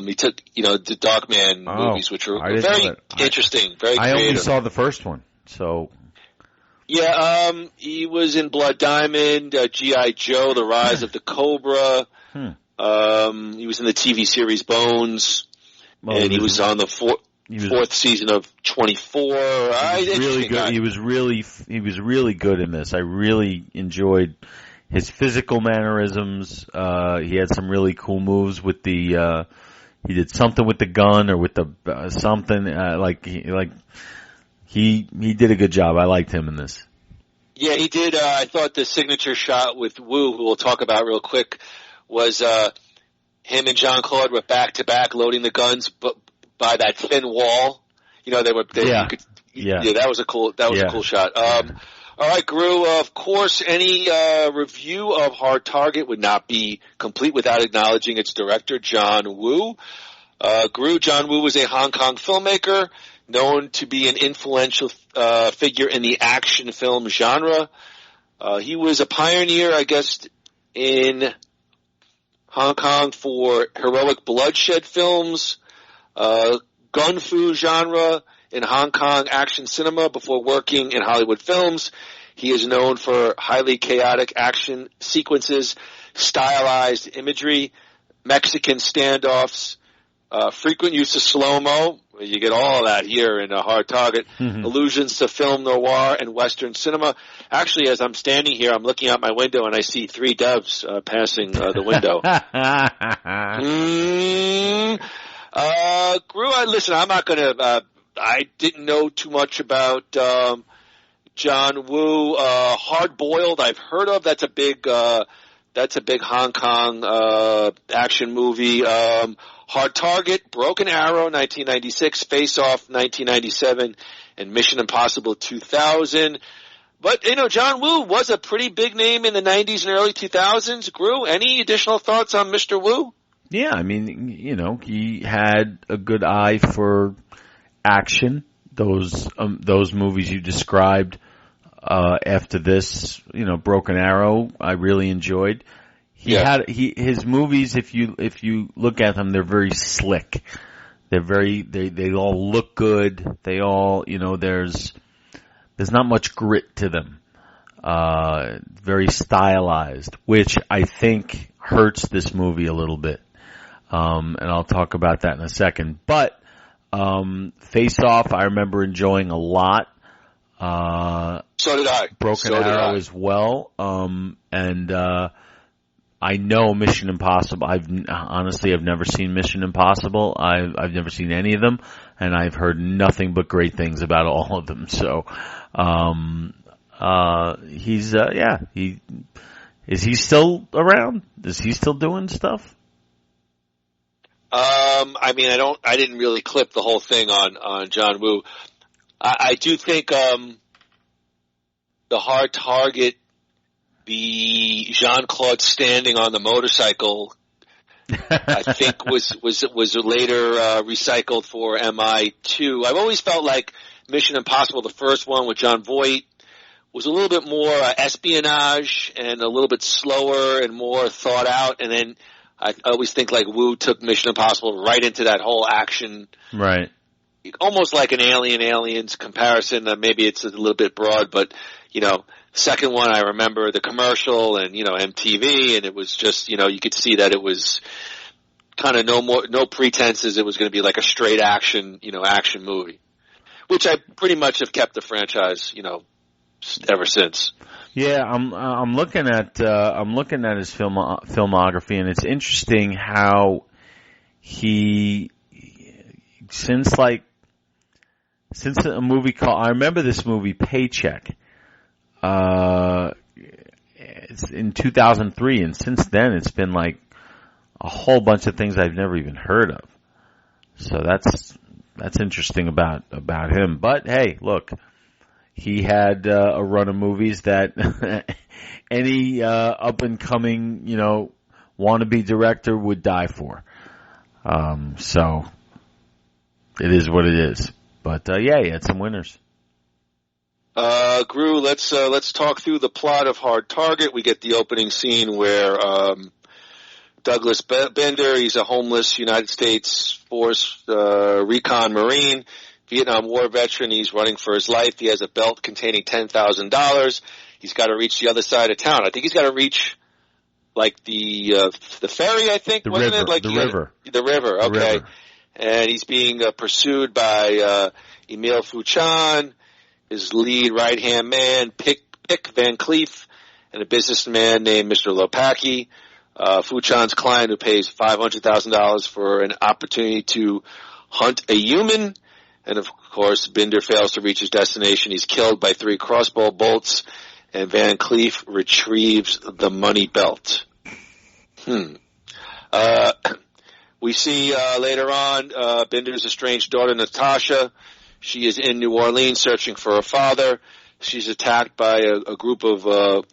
S2: He took the Darkman movies, which were very interesting, very creative.
S3: I only saw the first one, so.
S2: Yeah, he was in Blood Diamond, G.I. Joe, The Rise of the Cobra. He was in the TV series Bones, and he was on the fourth season of 24.
S3: He was really good. He was really good in this. I really enjoyed his physical mannerisms. He had some really cool moves with he did something with the gun or with the something he did a good job. I liked him in this.
S2: Yeah, he did. I thought the signature shot with Wu, who we'll talk about real quick, was him and Jean-Claude were back to back loading the guns, but by that thin wall. That was a cool shot. All right, Gru, of course, any review of Hard Target would not be complete without acknowledging its director, John Woo. Gru, John Woo was a Hong Kong filmmaker known to be an influential figure in the action film genre. He was a pioneer, I guess, in Hong Kong for heroic bloodshed films, gun fu genre in Hong Kong action cinema before working in Hollywood films. He is known for highly chaotic action sequences, stylized imagery, Mexican standoffs, frequent use of slow-mo. You get all of that here in Hard Target. Allusions to film noir and Western cinema. Actually, as I'm standing here, I'm looking out my window and I see three doves passing the window. Gru, listen, I'm not going to I didn't know too much about John Woo. Hard Boiled, I've heard of. That's a big Hong Kong action movie. Hard Target, Broken Arrow, 1996, Face Off, 1997, and Mission Impossible 2000. But, John Woo was a pretty big name in the 90s and early 2000s. Gru, any additional thoughts on Mr. Woo?
S3: Yeah, I mean, he had a good eye for action. Those movies you described after this, Broken Arrow, I really enjoyed. His movies, if you look at them, they're very slick. They all look good. They all, there's not much grit to them. Very stylized, which I think hurts this movie a little bit. And I'll talk about that in a second. But, Face Off, I remember enjoying a lot.
S2: So did I.
S3: Broken Arrow as well. I know Mission Impossible. I've never seen Mission Impossible. I've never seen any of them, and I've heard nothing but great things about all of them. So, is he still around? Is he still doing stuff?
S2: I didn't really clip the whole thing on John Woo. I do think, the Hard Target, the Jean-Claude standing on the motorcycle, I think was later recycled for MI2. I've always felt like Mission Impossible, the first one with John Voight, was a little bit more espionage and a little bit slower and more thought out. And then I always think like Woo took Mission Impossible right into that whole action.
S3: Right.
S2: Almost like an Aliens comparison. Maybe it's a little bit broad, but, second one, I remember the commercial and, MTV, and it was just, you could see that it was kind of no pretenses. It was going to be like a straight action, action movie, which I pretty much have kept the franchise, ever since.
S3: Yeah, I'm looking at his filmography, and it's interesting how he, since a movie called, I remember this movie Paycheck. It's in 2003, and since then it's been like a whole bunch of things I've never even heard of. So that's interesting about him. But hey, look, he had a run of movies that any up and coming, wannabe director would die for. So it is what it is. But he had some winners.
S2: Gru, let's talk through the plot of Hard Target. We get the opening scene where Douglas Bender, he's a homeless United States Force recon Marine, Vietnam War veteran. He's running for his life. He has a belt containing $10,000. He's got to reach the other side of town. I think he's got to reach like the ferry. I think
S3: the
S2: wasn't
S3: river.
S2: It like
S3: the river.
S2: The river. Okay.
S3: The river.
S2: And he's being pursued by Emile Fuchan, his lead right-hand man, Pick Van Cleef, and a businessman named Mr. Lopaki. Fuchan's client who pays $500,000 for an opportunity to hunt a human. And, of course, Binder fails to reach his destination. He's killed by 3 crossbow bolts, and Van Cleef retrieves the money belt. We see later on Binder's estranged daughter, Natasha. She is in New Orleans searching for her father. She's attacked by a group of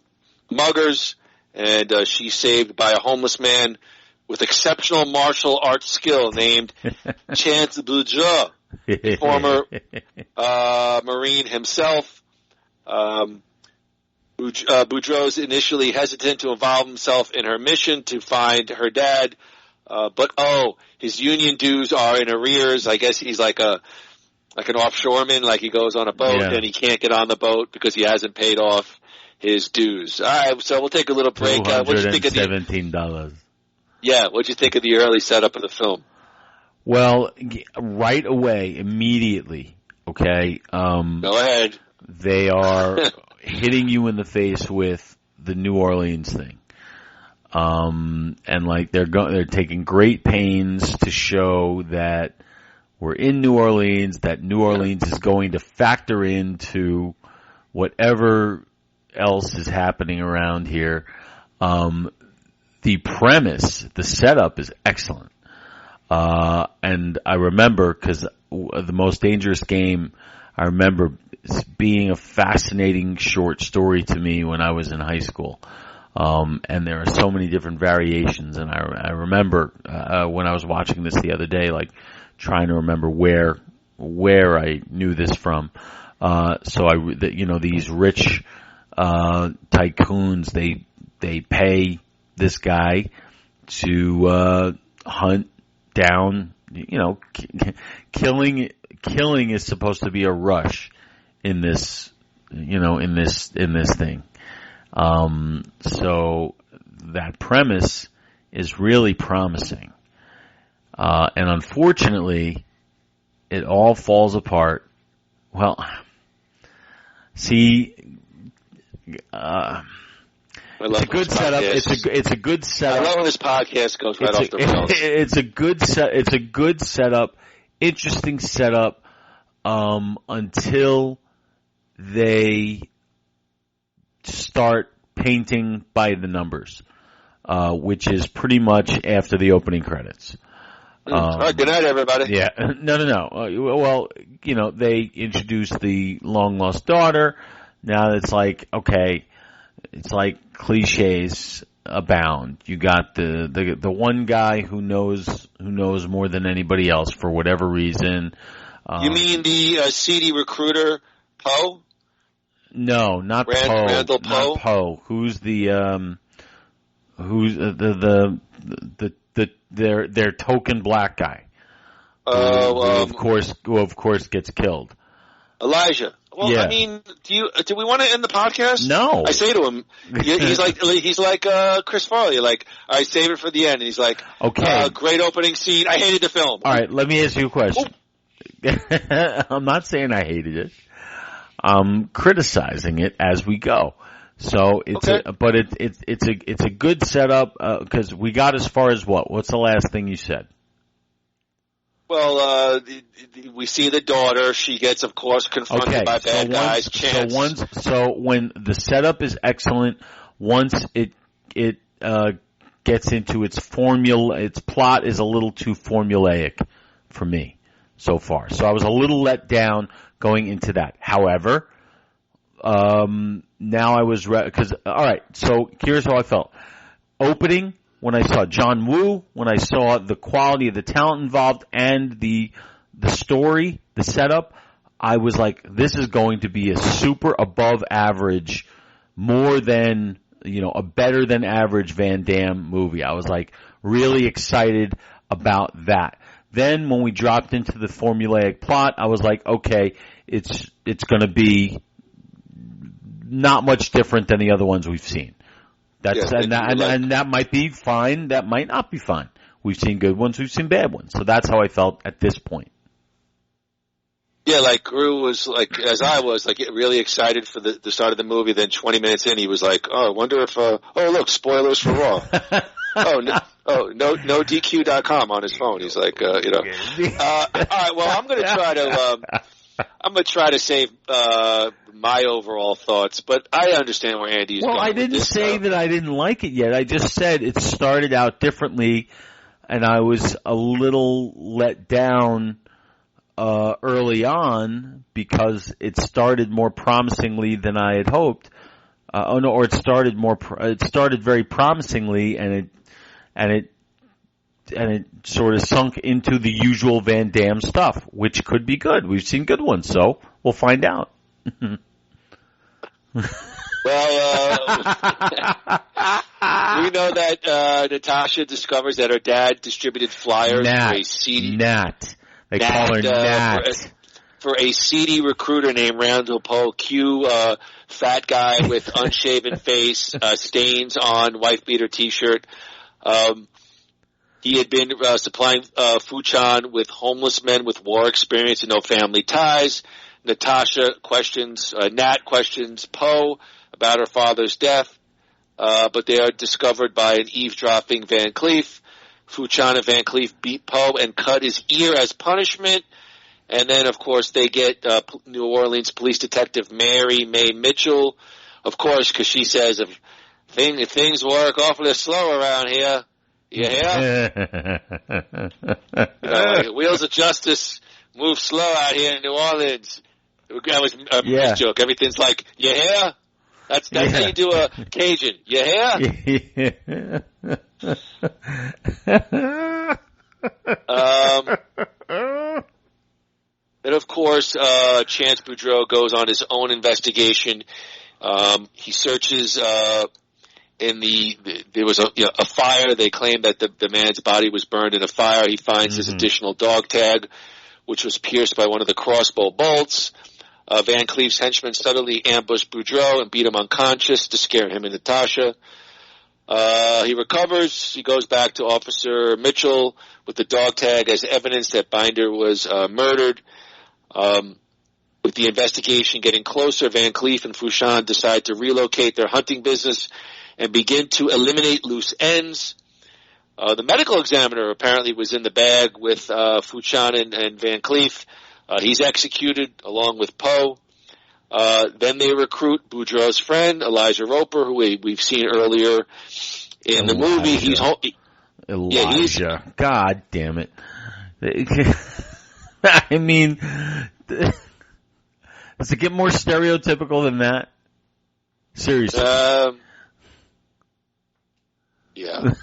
S2: muggers, and she's saved by a homeless man with exceptional martial arts skill named Chance Boudreaux, former Marine himself. Boudreaux is initially hesitant to involve himself in her mission to find her dad, but his union dues are in arrears. I guess he's like an offshoreman, like he goes on a boat and he can't get on the boat because he hasn't paid off his dues. All right, so we'll take a little break. What'd you think of
S3: $17?
S2: Yeah, what'd you think of the early setup of the film?
S3: Well, right away, immediately, okay?
S2: Go ahead.
S3: They are hitting you in the face with the New Orleans thing. And like they're taking great pains to show that we're in New Orleans, that New Orleans is going to factor into whatever else is happening around here. The premise, the setup is excellent. And I remember, because The Most Dangerous Game, I remember being a fascinating short story to me when I was in high school. And there are so many different variations, and I remember when I was watching this the other day, like trying to remember where I knew this from. These rich tycoons, they pay this guy to hunt down. Killing is supposed to be a rush in this, in this thing. So that premise is really promising. And unfortunately, it all falls apart. Well, see, it's a good setup. It's a good setup.
S2: I love when this podcast goes right off the rails.
S3: It's a good setup. Interesting setup, until they start painting by the numbers, which is pretty much after the opening credits.
S2: All right, good night, everybody.
S3: Yeah, no. Well, they introduced the long lost daughter. Now it's like, okay, it's like cliches abound. You got the one guy who knows more than anybody else for whatever reason.
S2: You mean the seedy recruiter, Poe?
S3: No, not Poe.
S2: Randall Poe.
S3: Not Poe. Who's their token black guy? Who of course gets killed.
S2: Elijah. Well,
S3: yeah.
S2: I mean, do we want to end the podcast?
S3: No.
S2: I say to him, he's like Chris Farley, like, all right, save it for the end. And he's like,
S3: okay,
S2: great opening scene. I hated the film.
S3: All right, let me ask you a question. I'm not saying I hated it. I'm criticizing it as we go. So it's it's a good setup, because we got as far as what? What's the last thing you said?
S2: Well, we see the daughter. She gets, of course, confronted by bad guys.
S3: So when the setup is excellent, once it gets into its formula, its plot is a little too formulaic for me so far. So I was a little let down going into that. However, now I was because all right. So here's how I felt. Opening. When I saw John Woo, when I saw the quality of the talent involved and the story, the setup, I was like, this is going to be a super above average, more than, a better than average Van Damme movie. I was like really excited about that. Then when we dropped into the formulaic plot, I was like, okay, it's going to be not much different than the other ones we've seen. And that might be fine. That might not be fine. We've seen good ones. We've seen bad ones. So that's how I felt at this point.
S2: Yeah, like Gru was like, as I was, like really excited for the start of the movie. Then 20 minutes in, he was like, "Oh, I wonder if look, spoilers for Raw." no DQ.com on his phone. He's like, all right, well, I'm gonna try to save my overall thoughts, but I understand where Andy's going.
S3: Well, I didn't say that I didn't like it yet. I just said it started out differently, and I was a little let down early on because it started more promisingly than I had hoped. It started very promisingly, and it sort of sunk into the usual Van Damme stuff, which could be good. We've seen good ones, so we'll find out.
S2: Well, we know that Natasha discovers that her dad distributed flyers for a seedy
S3: They call her Nat.
S2: For a seedy recruiter named Randall Poe. Cue fat guy with unshaven face, stains on wife beater T-shirt. He had been supplying Fuchan with homeless men with war experience and no family ties. Nat questions Poe about her father's death, but they are discovered by an eavesdropping Van Cleef. Fuchan and Van Cleef beat Poe and cut his ear as punishment. And then, of course, they get New Orleans police detective Mary Mae Mitchell, of course, because she says, if things work awfully slow around here, you hear? Like, wheels of justice move slow out here in New Orleans. That was a police joke. Everything's like, you hear? That's how you do a Cajun. You hear? Then, of course, Chance Boudreaux goes on his own investigation. He searches there was a fire. They claim that the man's body was burned in a fire. He finds his additional dog tag, which was pierced by one of the crossbow bolts. Van Cleef's henchmen subtly ambushed Boudreaux and beat him unconscious to scare him and Natasha. He recovers. He goes back to Officer Mitchell with the dog tag as evidence that Binder was murdered. With the investigation getting closer, Van Cleef and Fuchan decide to relocate their hunting business and begin to eliminate loose ends. The medical examiner apparently was in the bag with Fuchan and Van Cleef. He's executed along with Poe. Then they recruit Boudreaux's friend, Elijah Roper, who we've seen earlier in the movie.
S3: Elijah. God damn it. I mean, does it get more stereotypical than that? Seriously.
S2: Yeah.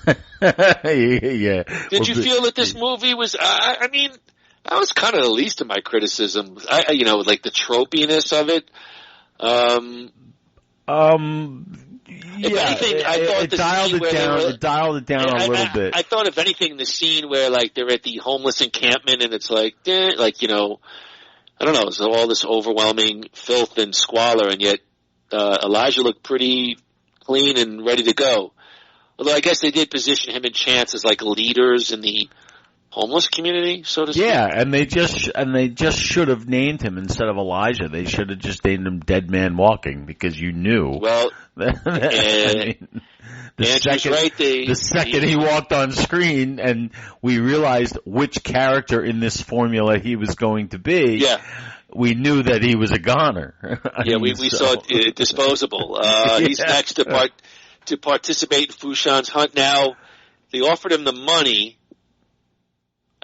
S3: Yeah.
S2: Did you feel that this movie was, I mean, that was kind of the least of my criticisms. Like the tropiness of it. If anything, I thought
S3: it dialed it down a little bit.
S2: I thought, if anything, the scene where like they're at the homeless encampment and it's like, I don't know, so all this overwhelming filth and squalor, and yet Elijah looked pretty clean and ready to go. Although I guess they did position him and Chance as like leaders in the homeless community, so to speak.
S3: Yeah, and they just should have named him instead of Elijah. They should have just named him Dead Man Walking, because you knew.
S2: Well,
S3: the second he walked on screen and we realized which character in this formula he was going to be, we knew that he was a goner.
S2: We saw disposable. He's next to participate in Fuchan's hunt. Now, they offered him the money.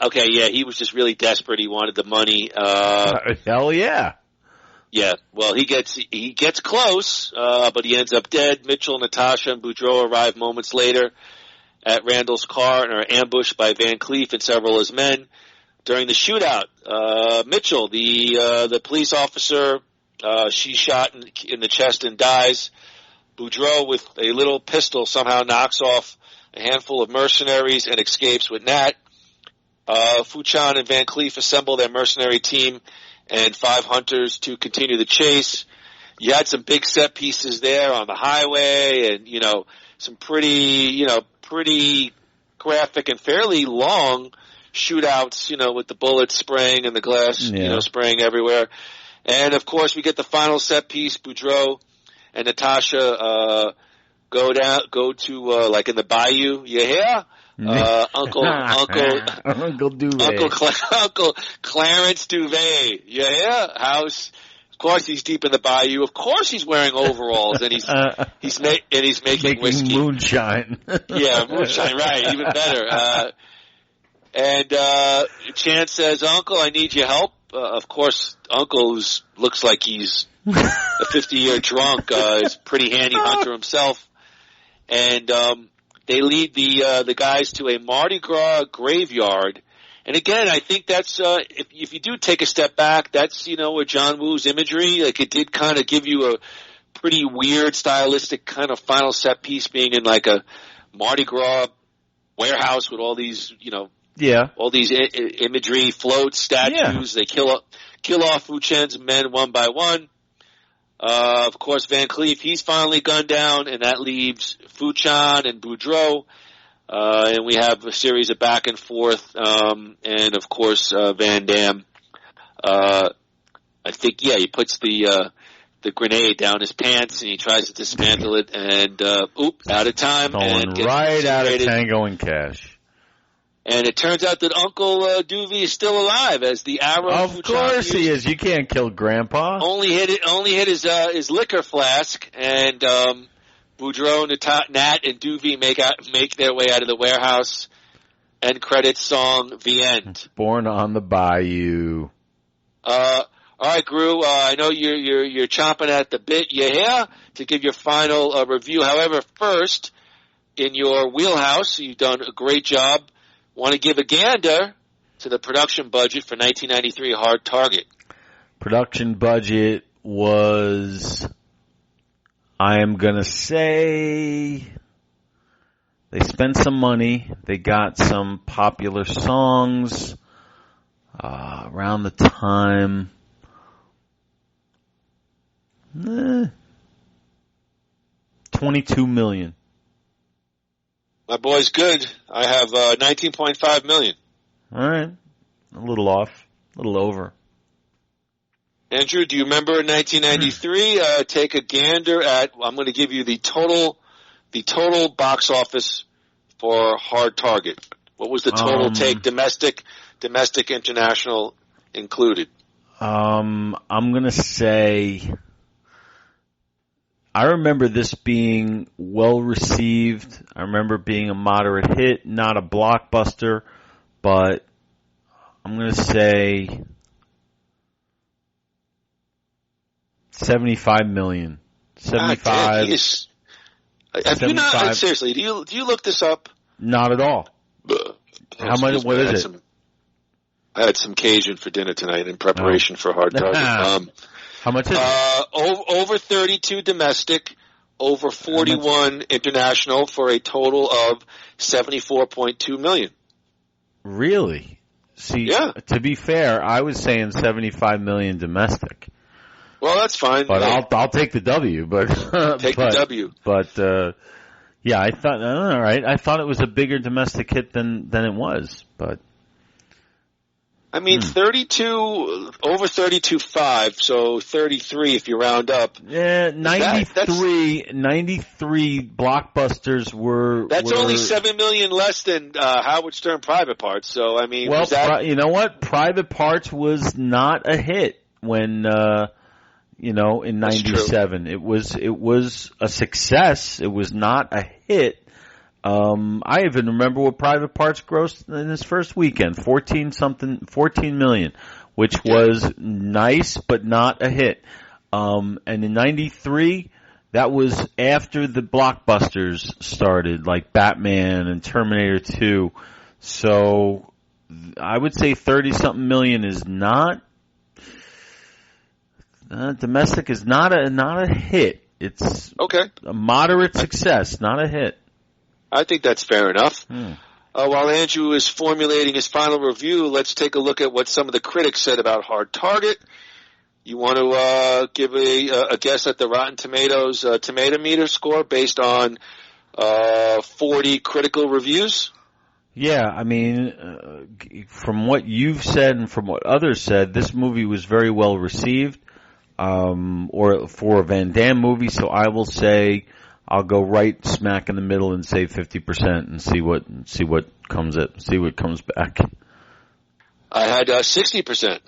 S2: Okay, he was just really desperate. He wanted the money.
S3: Hell yeah.
S2: Yeah, well, he gets close, but he ends up dead. Mitchell, Natasha, and Boudreaux arrive moments later at Randall's car and are ambushed by Van Cleef and several of his men. During the shootout, Mitchell, the police officer, she's shot in the chest and dies. Boudreaux, with a little pistol, somehow knocks off a handful of mercenaries and escapes with Nat. Fuchan and Van Cleef assemble their mercenary team and 5 hunters to continue the chase. You had some big set pieces there on the highway and, some pretty graphic and fairly long shootouts, with the bullets spraying and the glass, spraying everywhere. And of course we get the final set piece. Boudreaux and Natasha, go to, like in the bayou. You hear? Uncle Clarence Duvet. You hear? House. Of course he's deep in the bayou. Of course he's wearing overalls and he's making whiskey.
S3: Moonshine.
S2: Yeah, moonshine, right. Even better. And Chance says, Uncle, I need your help. Of course, Uncle looks like he's a 50-year drunk, is a pretty handy hunter himself. And, they lead the guys to a Mardi Gras graveyard. And again, I think that's, if you do take a step back, that's, where John Woo's imagery, like it did kind of give you a pretty weird stylistic kind of final set piece being in like a Mardi Gras warehouse with all these, all these imagery, floats, statues. They kill off Fuchan's men one by one. Of course, Van Cleef, he's finally gunned down, and that leaves Fuchan and Boudreaux. And we have a series of back and forth, and of course, Van Damme, I think, he puts the grenade down his pants and he tries to dismantle it and, out of time.
S3: Going right out of Tango and Cash.
S2: And it turns out that Uncle Doovie is still alive as the arrow.
S3: Of course he is. You can't kill Grandpa.
S2: Only hit his liquor flask, and Boudreaux, Nat, and Doovie make their way out of the warehouse. End credits song, the end.
S3: Born on the Bayou.
S2: All right, Gru. I know you're chomping at the bit. You here to give your final review. However, first, in your wheelhouse, you've done a great job. Want to give a gander to the production budget for 1993 Hard Target.
S3: Production budget was, I am going to say, they spent some money. They got some popular songs around the time. $22 million.
S2: My boy's good. I have $19.5 million.
S3: All right. A little off. A little over.
S2: Andrew, do you remember 1993? Take a gander at, I'm going to give you the total box office for Hard Target. What was the total take, domestic, international included?
S3: I'm going to say, I remember this being well received. I remember being a moderate hit, not a blockbuster, but I'm going to say $75 million. 75.
S2: Have you not, seriously, do you look this up?
S3: Not at all. How much, what is it?
S2: I had some Cajun for dinner tonight in preparation for Hard Target.
S3: How much is it?
S2: Over 32 domestic, over 41 international for a total of $74.2 million.
S3: Really? See, to be fair, I was saying $75 million domestic.
S2: Well, that's fine.
S3: But I'll take the W. But
S2: the W.
S3: But I thought all right. I thought it was a bigger domestic hit than it was, but.
S2: I mean, 32, over 32.5, so 33 if you round up.
S3: Yeah, 93 blockbusters were...
S2: That's only $7 million less than Howard Stern Private Parts, so I mean...
S3: Well, you know what? Private Parts was not a hit when, in 97. It was a success. It was not a hit. I even remember what Private Parts grossed in his first weekend, 14 million, which was nice, but not a hit. And in 93, that was after the blockbusters started, like Batman and Terminator 2. So I would say 30-something million is not, domestic is not a hit. It's a moderate success, not a hit.
S2: I think that's fair enough. While Andrew is formulating his final review, let's take a look at what some of the critics said about Hard Target. You want to give a guess at the Rotten Tomatoes tomato meter score based on 40 critical reviews?
S3: Yeah, I mean, from what you've said and from what others said, this movie was very well received, or for a Van Damme movie. So I will say, I'll go right smack in the middle and say 50% and see what comes back.
S2: I had 60%.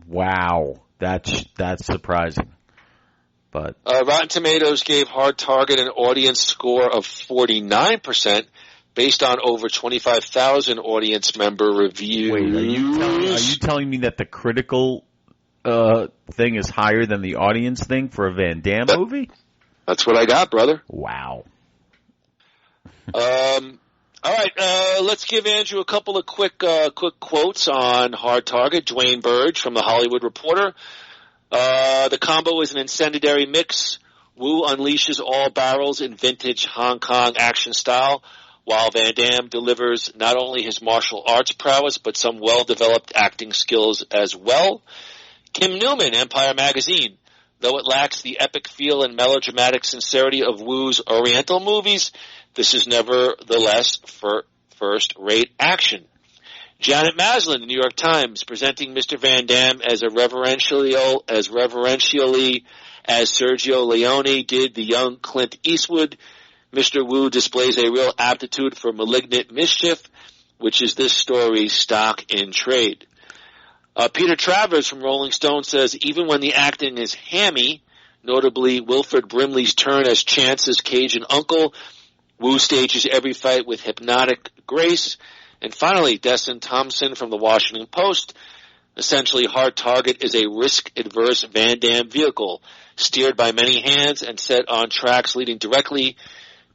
S3: Wow, that's surprising. But
S2: Rotten Tomatoes gave Hard Target an audience score of 49%, based on over 25,000 audience member reviews.
S3: Wait, are you telling me that the critical thing is higher than the audience thing for a Van Damme movie?
S2: That's what I got, brother.
S3: Wow.
S2: All right, let's give Andrew a couple of quick quotes on Hard Target. Dwayne Burge from The Hollywood Reporter. The combo is an incendiary mix. Wu unleashes all barrels in vintage Hong Kong action style, while Van Damme delivers not only his martial arts prowess, but some well-developed acting skills as well. Kim Newman, Empire Magazine. Though it lacks the epic feel and melodramatic sincerity of Wu's Oriental movies, this is nevertheless first-rate action. Janet Maslin, the New York Times, presenting Mr. Van Damme as reverentially as Sergio Leone did the young Clint Eastwood. Mr. Wu displays a real aptitude for malignant mischief, which is this story's stock in trade. Peter Travers from Rolling Stone says, even when the acting is hammy, notably Wilford Brimley's turn as Chance's Cajun uncle, Wu stages every fight with hypnotic grace. And finally, Destin Thompson from the Washington Post, essentially Hard Target is a risk-adverse Van Damme vehicle, steered by many hands and set on tracks leading directly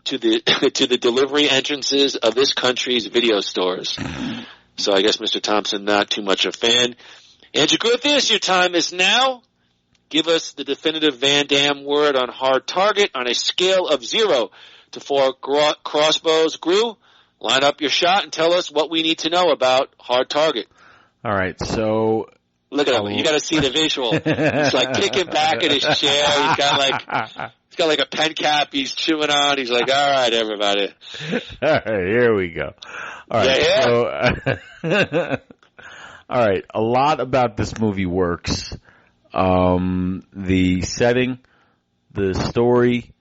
S2: to the to the delivery entrances of this country's video stores. So I guess Mr. Thompson, not too much a fan. Andrew Griffiths, your time is now. Give us the definitive Van Damme word on Hard Target on a scale of 0 to 4 crossbows. Gru, line up your shot and tell us what we need to know about Hard Target.
S3: All right, so
S2: look at him. You got to see the visual. He's like kicking back in his chair. He's got like a pen cap. He's chewing on. He's like, all right, everybody.
S3: All right, here we go. All right,
S2: yeah.
S3: So all right, a lot about this movie works. The setting, the story,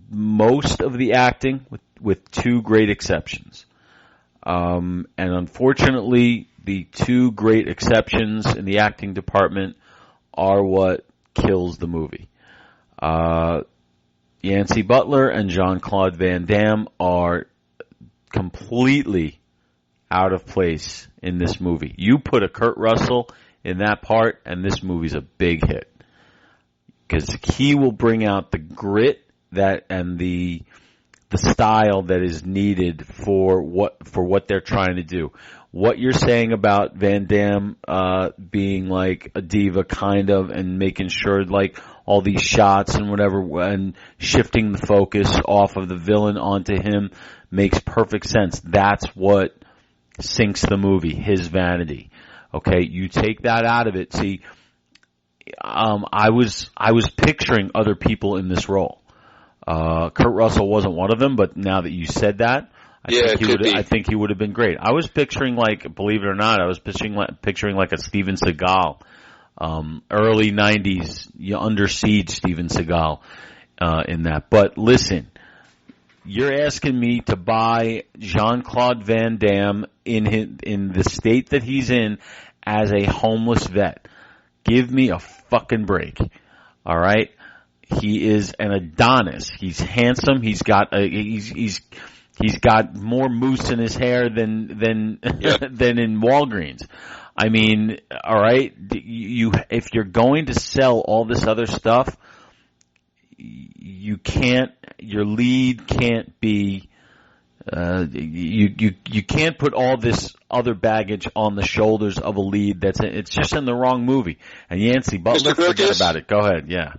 S3: most of the acting, with two great exceptions. And unfortunately, the two great exceptions in the acting department are what kills the movie. Yancey Butler and Jean-Claude Van Damme are completely out of place in this movie. You put a Kurt Russell in that part, and this movie's a big hit. Because he will bring out the grit and the style that is needed for what they're trying to do. What you're saying about Van Damme being like a diva kind of, and making sure like all these shots and whatever, and shifting the focus off of the villain onto him makes perfect sense. That's what sinks the movie, his vanity. Okay, you take that out of it. See, I was picturing other people in this role. Kurt Russell wasn't one of them, but now that you said that, I think he would have been great. I was picturing, like, believe it or not, I was picturing like a Steven Seagal, early 90s, Under Siege Steven Seagal, in that. But listen, you're asking me to buy Jean-Claude Van Damme in the state that he's in as a homeless vet. Give me a fucking break. All right? He is an Adonis. He's handsome. He's got he's got more mousse in his hair than than in Walgreens. I mean, all right, if you're going to sell all this other stuff, you can't. Your lead can't be. You can't put all this other baggage on the shoulders of a lead. It's just in the wrong movie. And Yancey Butler, forget about it. Go ahead. Yeah.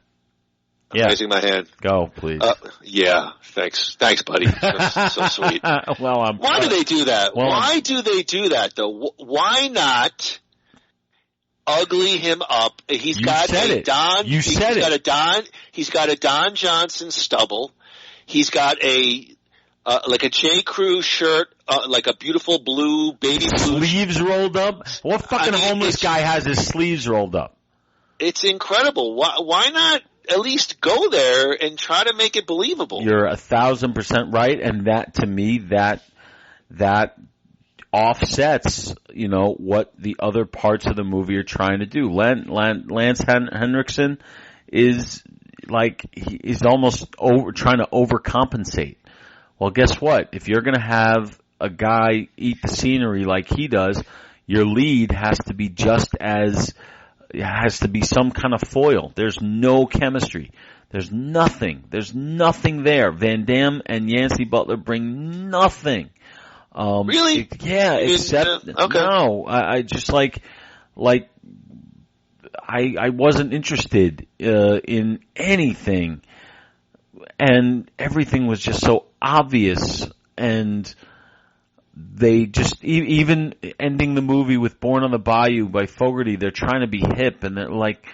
S2: I'm raising my hand.
S3: Go, please.
S2: Yeah, thanks, buddy. That's so sweet. Why do they do that? Why do they do that, though? Why not ugly him up? He's got a Don Johnson stubble. He's got like a J. Crew shirt, like a beautiful blue baby blue.
S3: Sleeves rolled up? What fucking homeless guy has his sleeves rolled up?
S2: It's incredible. Why not at least go there and try to make it believable?
S3: You're 1,000% right, and that, to me, that offsets, what the other parts of the movie are trying to do. Lance Henriksen is almost trying to overcompensate. Well, guess what? If you're going to have a guy eat the scenery like he does, your lead has to be some kind of foil. There's no chemistry. There's nothing there. Van Damme and Yancey Butler bring nothing.
S2: Really?
S3: Except
S2: okay.
S3: No. I just I wasn't interested in anything, and everything was just so obvious. And they just, even ending the movie with Born on the Bayou by Fogerty, they're trying to be hip, and they're like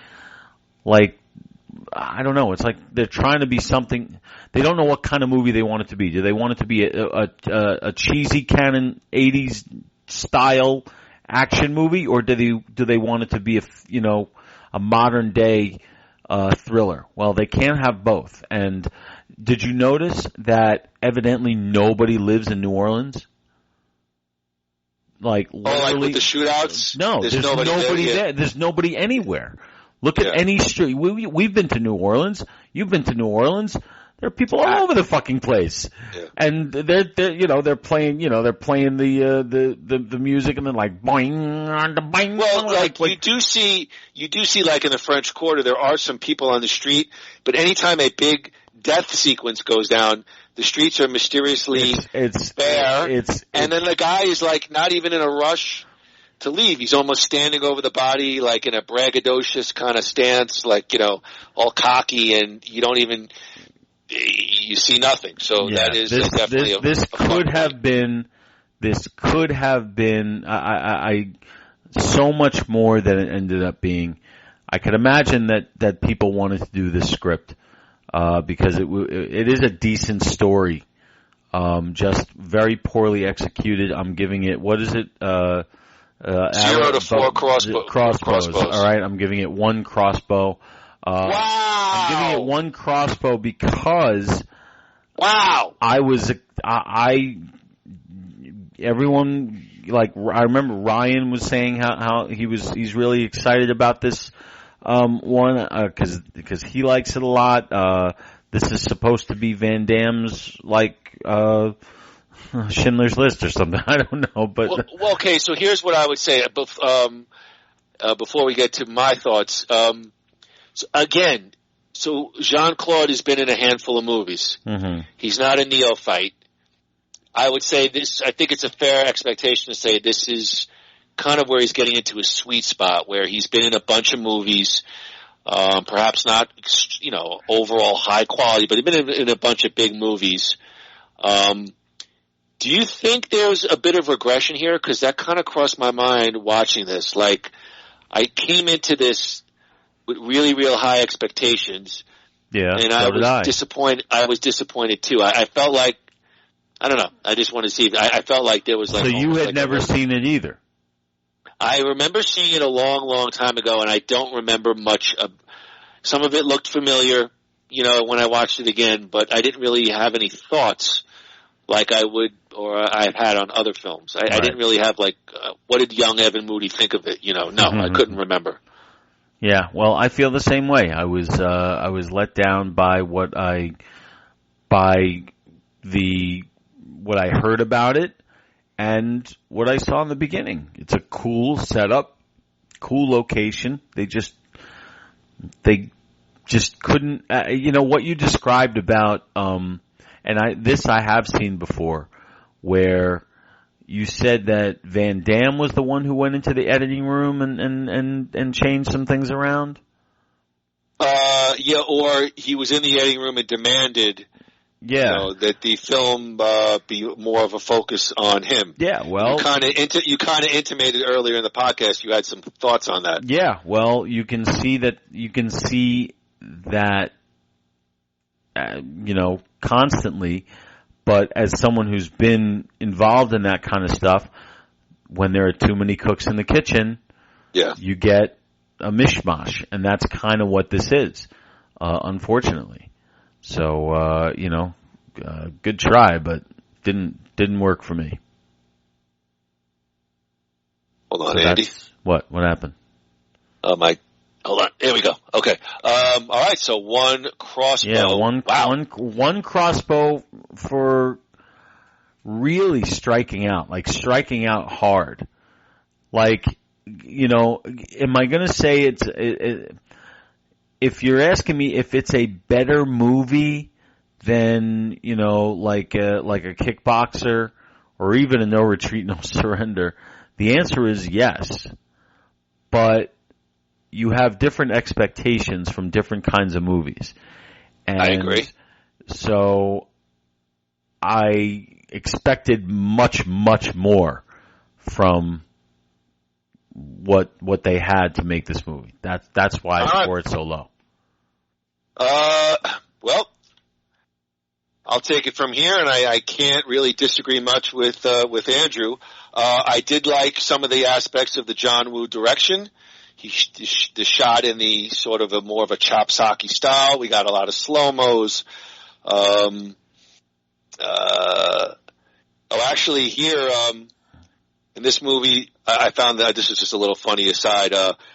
S3: I don't know. It's like they're trying to be something. They don't know what kind of movie they want it to be. Do they want it to be a cheesy canon 80s style action movie, or do they want it to be a modern day thriller? Well, they can't have both. And did you notice that evidently nobody lives in New Orleans? Like literally,
S2: like with the shootouts?
S3: No, there's nobody there. There's nobody anywhere. Look at any street. We've been to New Orleans. You've been to New Orleans. There are people all over the fucking place, and they're playing the music, and then like boing, boing.
S2: Well, like you do see like in the French Quarter, there are some people on the street, but anytime a big death sequence goes down, the streets are mysteriously bare, and then the guy is like not even in a rush to leave. He's almost standing over the body, like in a braggadocious kind of stance, like, all cocky, and you see nothing. So that is definitely
S3: this could have been, I so much more than it ended up being. I could imagine that people wanted to do this script, because it is a decent story, just very poorly executed. I'm giving it, what is it,
S2: 0 to 4 crossbows.
S3: All right, I'm giving it 1 crossbow.
S2: Wow!
S3: I'm giving it 1 crossbow because everyone, like, I remember Ryan was saying how he's really excited about this one because he likes it a lot. This is supposed to be Van Damme's like Schindler's List or something. I don't know, but
S2: well, okay. So here's what I would say before we get to my thoughts. So Jean-Claude has been in a handful of movies. Mm-hmm. He's not a neophyte. I would say this. I think it's a fair expectation to say this is kind of where he's getting into his sweet spot, where he's been in a bunch of movies. Perhaps not, overall high quality, but he's been in a bunch of big movies. Do you think there's a bit of regression here? Because that kind of crossed my mind watching this. Like, I came into this with really, real high expectations.
S3: Yeah,
S2: and I was disappointed. I was disappointed too. I felt like, I don't know. I just want to see. I felt like there was like.
S3: So you had never seen it either.
S2: I remember seeing it a long, long time ago, and I don't remember much. Some of it looked familiar, when I watched it again, but I didn't really have any thoughts like I would or I've had on other films. I didn't really have like, what did young Evan Moody think of it? No, I couldn't remember.
S3: Yeah, well, I feel the same way. I was let down by what I heard about it and what I saw in the beginning. It's a cool setup, cool location. They just couldn't, what you described about, and I have seen before, where you said that Van Damme was the one who went into the editing room and changed some things around?
S2: Or he was in the editing room and demanded that the film be more of a focus on him.
S3: Yeah, well,
S2: you kind of intimated earlier in the podcast you had some thoughts on that.
S3: Yeah, well, you can see that constantly, but as someone who's been involved in that kind of stuff, when there are too many cooks in the kitchen, you get a mishmash, and that's kind of what this is, unfortunately. So, good try, but didn't work for me.
S2: Hold on, Andy.
S3: What happened?
S2: Hold on. Here we go. Okay. All right. So 1 crossbow.
S3: Yeah, one crossbow for really striking out hard. Like, am I going to say if you're asking me if it's a better movie than, like a Kickboxer or even a No Retreat, No Surrender, the answer is yes. But you have different expectations from different kinds of movies. And
S2: I agree.
S3: So I expected much, much more from what they had to make this movie. That's why I scored it so low.
S2: Well, I'll take it from here, and I can't really disagree much with Andrew. I did like some of the aspects of the John Woo direction. The shot in the sort of more of a chop-socky style. We got a lot of slow-mos. Actually here, in this movie, I found that this is just a little funny aside.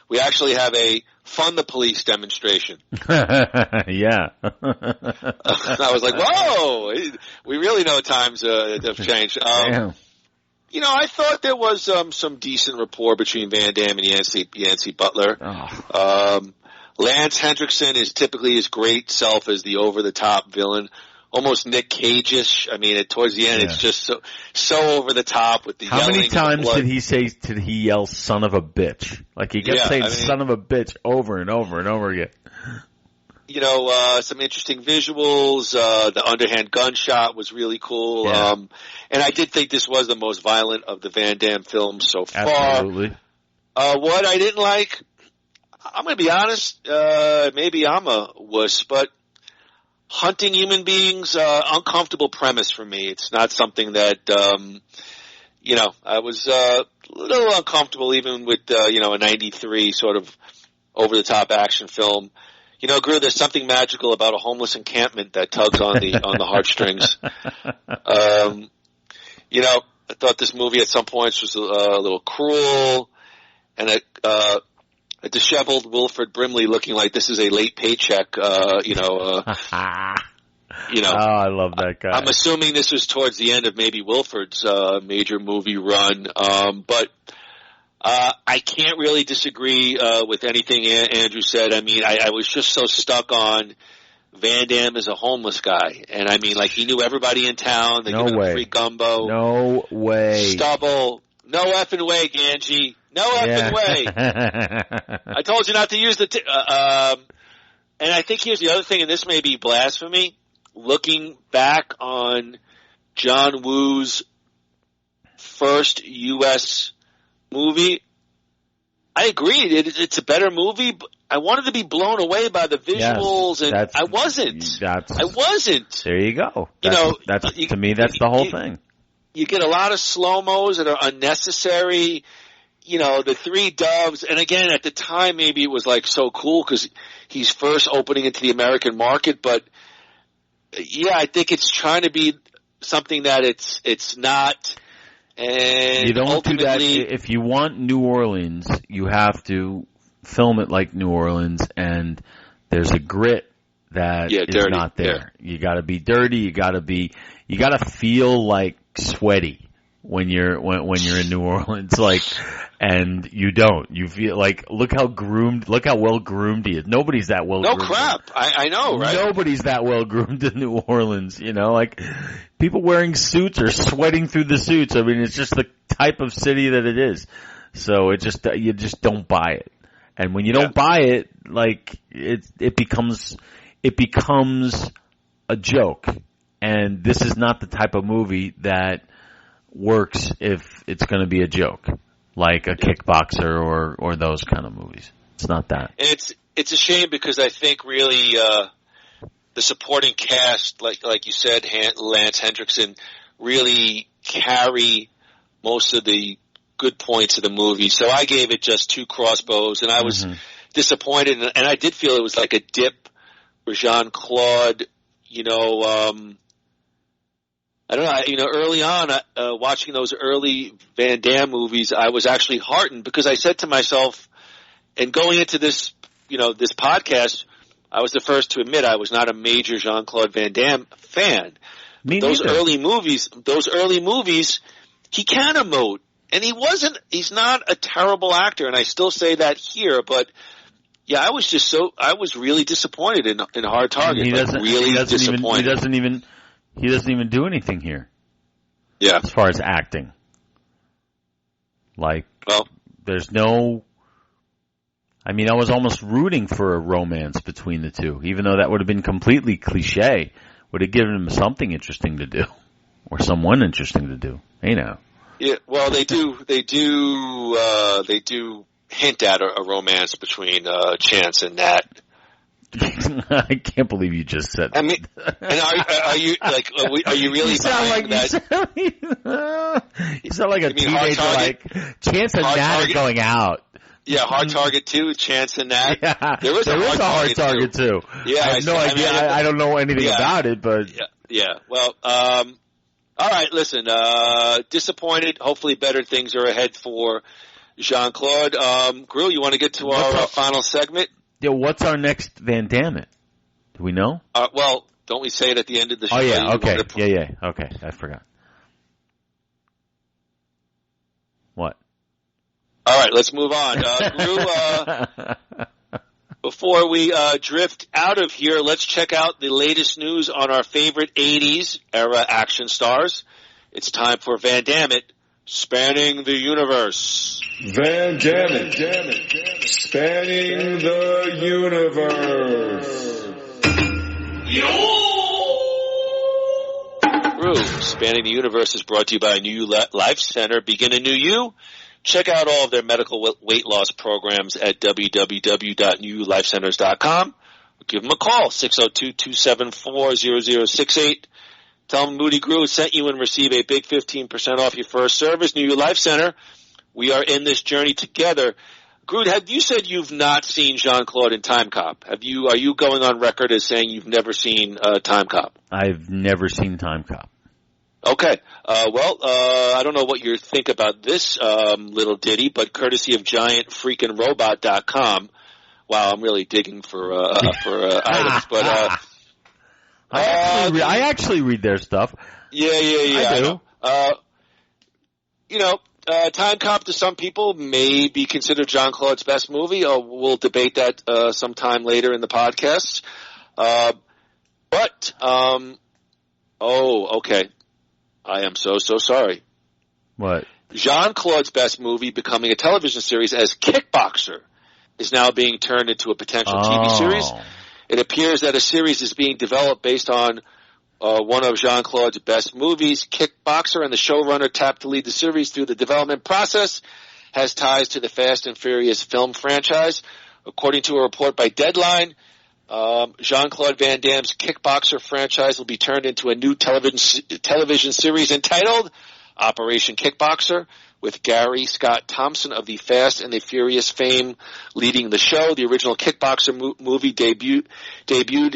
S2: We actually have a fund the police demonstration.
S3: Yeah.
S2: I was like, whoa, we really know times have changed.
S3: Damn.
S2: You know, I thought there was some decent rapport between Van Damme and Yancey Butler.
S3: Oh.
S2: Lance Henriksen is typically his great self as the over-the-top villain. Almost Nick Cage-ish. I mean, towards the end, It's just so over the top with the yelling.
S3: How many times did he yell "son of a bitch"? Like he kept saying "son of a bitch" over and over and over again.
S2: You know, some interesting visuals. The underhand gunshot was really cool.
S3: Yeah.
S2: And I did think this was the most violent of the Van Damme films so far.
S3: Absolutely.
S2: What I didn't like, I'm going to be honest. Maybe I'm a wuss, but hunting human beings, uncomfortable premise for me. It's not something that, I was a little uncomfortable even with, a 93 sort of over-the-top action film. You know, Gru, there's something magical about a homeless encampment that tugs on the heartstrings. I thought this movie at some points was a little cruel, and a disheveled Wilford Brimley looking like this is a late paycheck,
S3: Oh, I love that guy.
S2: I'm assuming this was towards the end of maybe Wilford's major movie run, but I can't really disagree with anything Andrew said. I mean, I was just so stuck on Van Damme as a homeless guy, and I mean, like he knew everybody in town. They gave him free gumbo.
S3: No way.
S2: Stubble. No effing way, Ganji. No effing way. I told you not to use the. And I think here's the other thing, and this may be blasphemy. Looking back on John Woo's first U.S. movie, I agree. It's a better movie, but I wanted to be blown away by the visuals, and I wasn't. I wasn't.
S3: There you go. To me, that's the whole thing.
S2: You get a lot of slow-mos that are unnecessary. You know, the three doves, and again, at the time, maybe it was like so cool because he's first opening into the American market, but yeah, I think it's trying to be something that it's not. And
S3: you don't do that. If you want New Orleans, you have to film it like New Orleans, and there's a grit that is
S2: dirty.
S3: not there.
S2: Yeah.
S3: You got to be dirty. You got to feel like sweaty when you're in New Orleans, like, and you don't. You feel like look how well groomed he is. Nobody's that well.
S2: No
S3: groomed.
S2: crap. I know, right?
S3: Nobody's that well groomed in New Orleans. You know, like people wearing suits or sweating through the suits. I mean, it's just the type of city that it is. So you just don't buy it. And when you don't buy it, like it becomes a joke. And this is not the type of movie that works if it's going to be a joke, like a Kickboxer or those kind of movies. It's not that.
S2: And it's a shame because I think really the supporting cast, like you said, Lance Henriksen, really carry most of the good points of the movie. So I gave it just 2 crossbows, and I was disappointed, and I did feel it was like a dip for Jean-Claude, I don't know, early on, watching those early Van Damme movies, I was actually heartened because I said to myself, and going into this, this podcast, I was the first to admit I was not a major Jean-Claude Van Damme fan. Those early movies, he can emote, and he's not a terrible actor, and I still say that here, but yeah, I was really disappointed in Hard Target. He
S3: doesn't even do anything here.
S2: Yeah.
S3: As far as acting. There's no, I was almost rooting for a romance between the two, even though that would have been completely cliche. Would have given him something interesting to do. Or someone interesting to do.
S2: Yeah, well, they do hint at a romance between Chance and Nat.
S3: I can't believe you just said that.
S2: I mean, and are you like, are you really
S3: You sound
S2: buying
S3: like
S2: that?
S3: you sound like a
S2: You mean Hard
S3: teenager.
S2: Target?
S3: Like chance of
S2: Hard
S3: Nat
S2: Target?
S3: going out.
S2: Yeah, Hard Target 2, Chance and that.
S3: Yeah,
S2: There was a Hard Target
S3: too.
S2: Yeah,
S3: I have no idea. I don't know anything about it, but
S2: yeah. Well, all right. Listen, disappointed. Hopefully, better things are ahead for Jean-Claude. Gru, you want to get to our final segment?
S3: yeah, what's our next Van Dammit? Do we know?
S2: Well, don't we say it at the end of the show?
S3: Oh yeah, okay,
S2: yeah.
S3: okay. I forgot. What?
S2: All right, let's move on. Gru, before we drift out of here, let's check out the latest news on our favorite 80s era action stars. It's time for Van Dammit, Spanning the Universe.
S4: Van Dammit, Spanning the Universe.
S2: Gru, Spanning the Universe is brought to you by New Life Center. Begin a new you. Check out all of their medical weight loss programs at www.newlifecenters.com. Give them a call, 602-274-0068. Tell them Moody Gru sent you and receive a big 15% off your first service. New Life Center, we are in this journey together. Gru, have you said you've not seen Jean-Claude in Time Cop? Are you going on record as saying you've never seen Time Cop?
S3: I've never seen Time Cop.
S2: Okay. I don't know what you think about this little ditty, but courtesy of GiantFreakinRobot.com. Wow, I'm really digging for items, but
S3: I actually read their stuff.
S2: Yeah.
S3: I
S2: do. Time Cop to some people may be considered Jean-Claude's best movie. We'll debate that sometime later in the podcast. Okay. I am so sorry.
S3: What?
S2: Jean-Claude's best movie, becoming a television series as Kickboxer, is now being turned into a potential TV series. It appears that a series is being developed based on one of Jean-Claude's best movies, Kickboxer, and the showrunner tapped to lead the series through the development process has ties to the Fast and Furious film franchise. According to a report by Deadline, Jean-Claude Van Damme's Kickboxer franchise will be turned into a new television series entitled Operation Kickboxer, with Gary Scott Thompson of the Fast and the Furious fame leading the show. The original Kickboxer movie debuted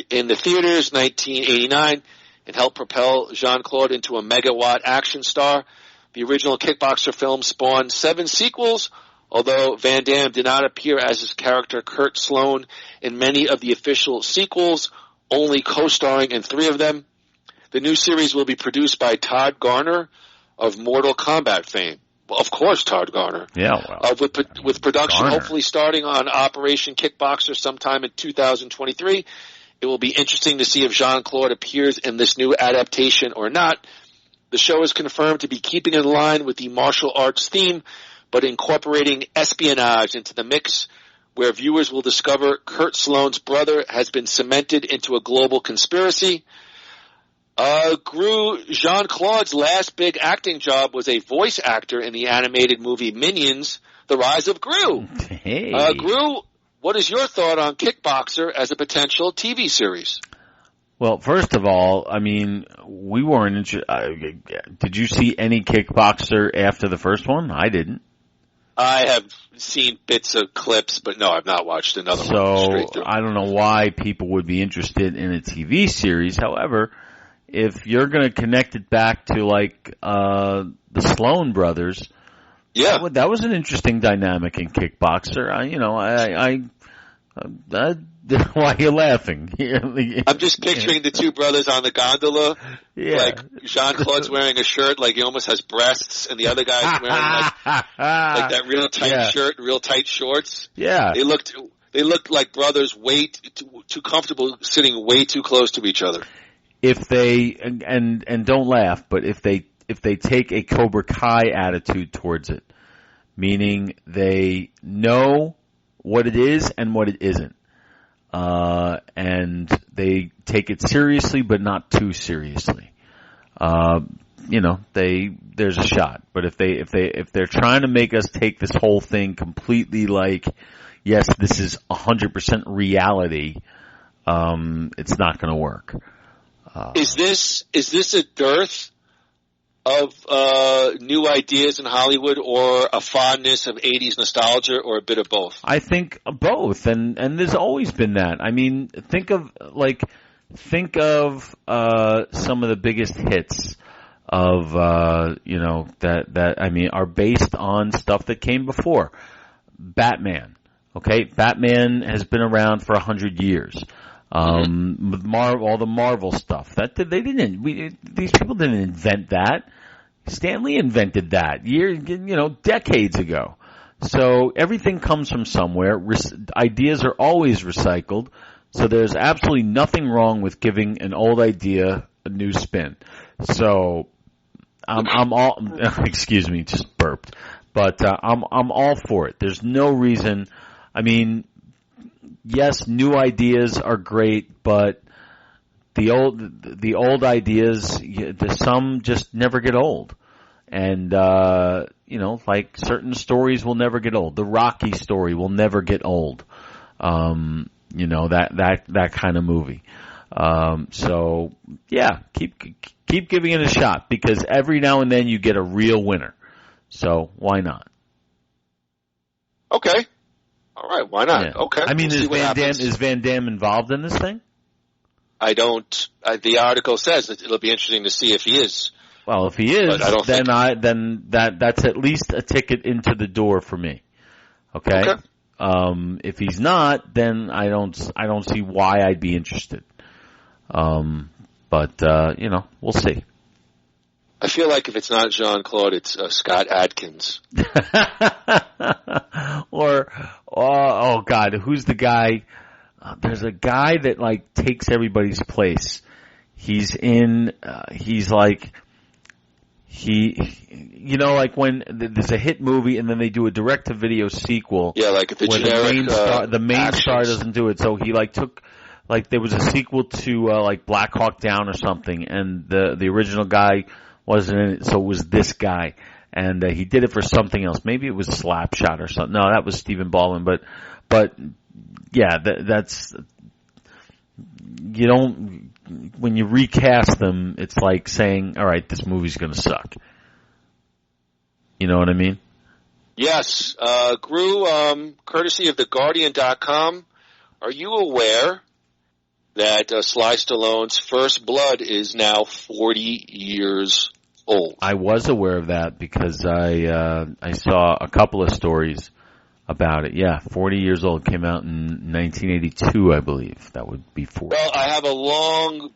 S2: in the theaters 1989 and helped propel Jean-Claude into a megawatt action star. The original Kickboxer film spawned 7 sequels, although Van Damme did not appear as his character Kurt Sloan in many of the official sequels, only co-starring in 3 of them. The new series will be produced by Todd Garner of Mortal Kombat fame. Well, of course, Todd Garner.
S3: Yeah, well.
S2: With production
S3: Garner.
S2: hopefully starting on Operation Kickboxer sometime in 2023. It will be interesting to see if Jean-Claude appears in this new adaptation or not. The show is confirmed to be keeping in line with the martial arts theme, but incorporating espionage into the mix, where viewers will discover Kurt Sloan's brother has been cemented into a global conspiracy. Gru, Jean-Claude's last big acting job was a voice actor in the animated movie Minions, The Rise of Gru.
S3: Hey.
S2: Gru, what is your thought on Kickboxer as a potential TV series?
S3: Well, first of all, I mean, we weren't did you see any Kickboxer after the first one? I didn't.
S2: I have seen bits of clips, but no, I've not watched another one
S3: So
S2: straight through.
S3: I don't know why people would be interested in a TV series. However, if you're going to connect it back to like the Sloan brothers,
S2: Yeah.
S3: that was an interesting dynamic in Kickboxer. Why are you laughing?
S2: I'm just picturing the 2 brothers on the gondola.
S3: Yeah.
S2: Like Jean-Claude's wearing a shirt like he almost has breasts, and the other guy's wearing like that real tight shirt, real tight shorts.
S3: Yeah.
S2: They looked like brothers way too comfortable sitting way too close to each other.
S3: If they and don't laugh, but if they take a Cobra Kai attitude towards it, meaning they know what it is and what it isn't, and they take it seriously but not too seriously, there's a shot. But if they're trying to make us take this whole thing completely like, yes, this is 100% reality, it's not going to work.
S2: Is this a dearth of new ideas in Hollywood, or a fondness of 80s nostalgia, or a bit of both?
S3: I think both, and there's always been that. I mean, think of some of the biggest hits of that I mean are based on stuff that came before. Batman, okay? Batman has been around for 100 years. All the Marvel stuff these people didn't invent that. Stan Lee invented that decades ago. So everything comes from somewhere. Ideas are always recycled. So there's absolutely nothing wrong with giving an old idea a new spin. So I'm all excuse me, just burped. But I'm all for it. There's no reason. I mean, yes, new ideas are great, but the old ideas, some just never get old. And like certain stories will never get old. The Rocky story will never get old. That kind of movie. So yeah, keep giving it a shot, because every now and then you get a real winner. So why not?
S2: Okay. All right, why not?
S3: Yeah.
S2: Okay.
S3: I mean,
S2: we'll
S3: is Van Damme involved in this thing?
S2: I don't. The article says that it'll be interesting to see if he is.
S3: Well, if he is, then that's at least a ticket into the door for me. Okay. If he's not, then I don't see why I'd be interested. But we'll see.
S2: I feel like if it's not Jean-Claude, it's Scott Adkins.
S3: Or, oh God, who's the guy? There's a guy that like takes everybody's place. He's like when there's a hit movie and then they do a direct-to-video sequel.
S2: Yeah, like the generic
S3: the main star doesn't do it, so he there was a sequel to Black Hawk Down or something, and the original guy wasn't in it, so it was this guy, and he did it for something else. Maybe it was Slapshot or something. No, that was Stephen Baldwin, but yeah, that's you don't. When you recast them, it's like saying, all right, this movie's going to suck. You know what I mean?
S2: Yes. Gru, courtesy of TheGuardian.com, are you aware that Sly Stallone's First Blood is now 40 years old?
S3: I was aware of that because I saw a couple of stories about it. Yeah, 40 years old. Came out in 1982, I believe. That would be 40.
S2: Well,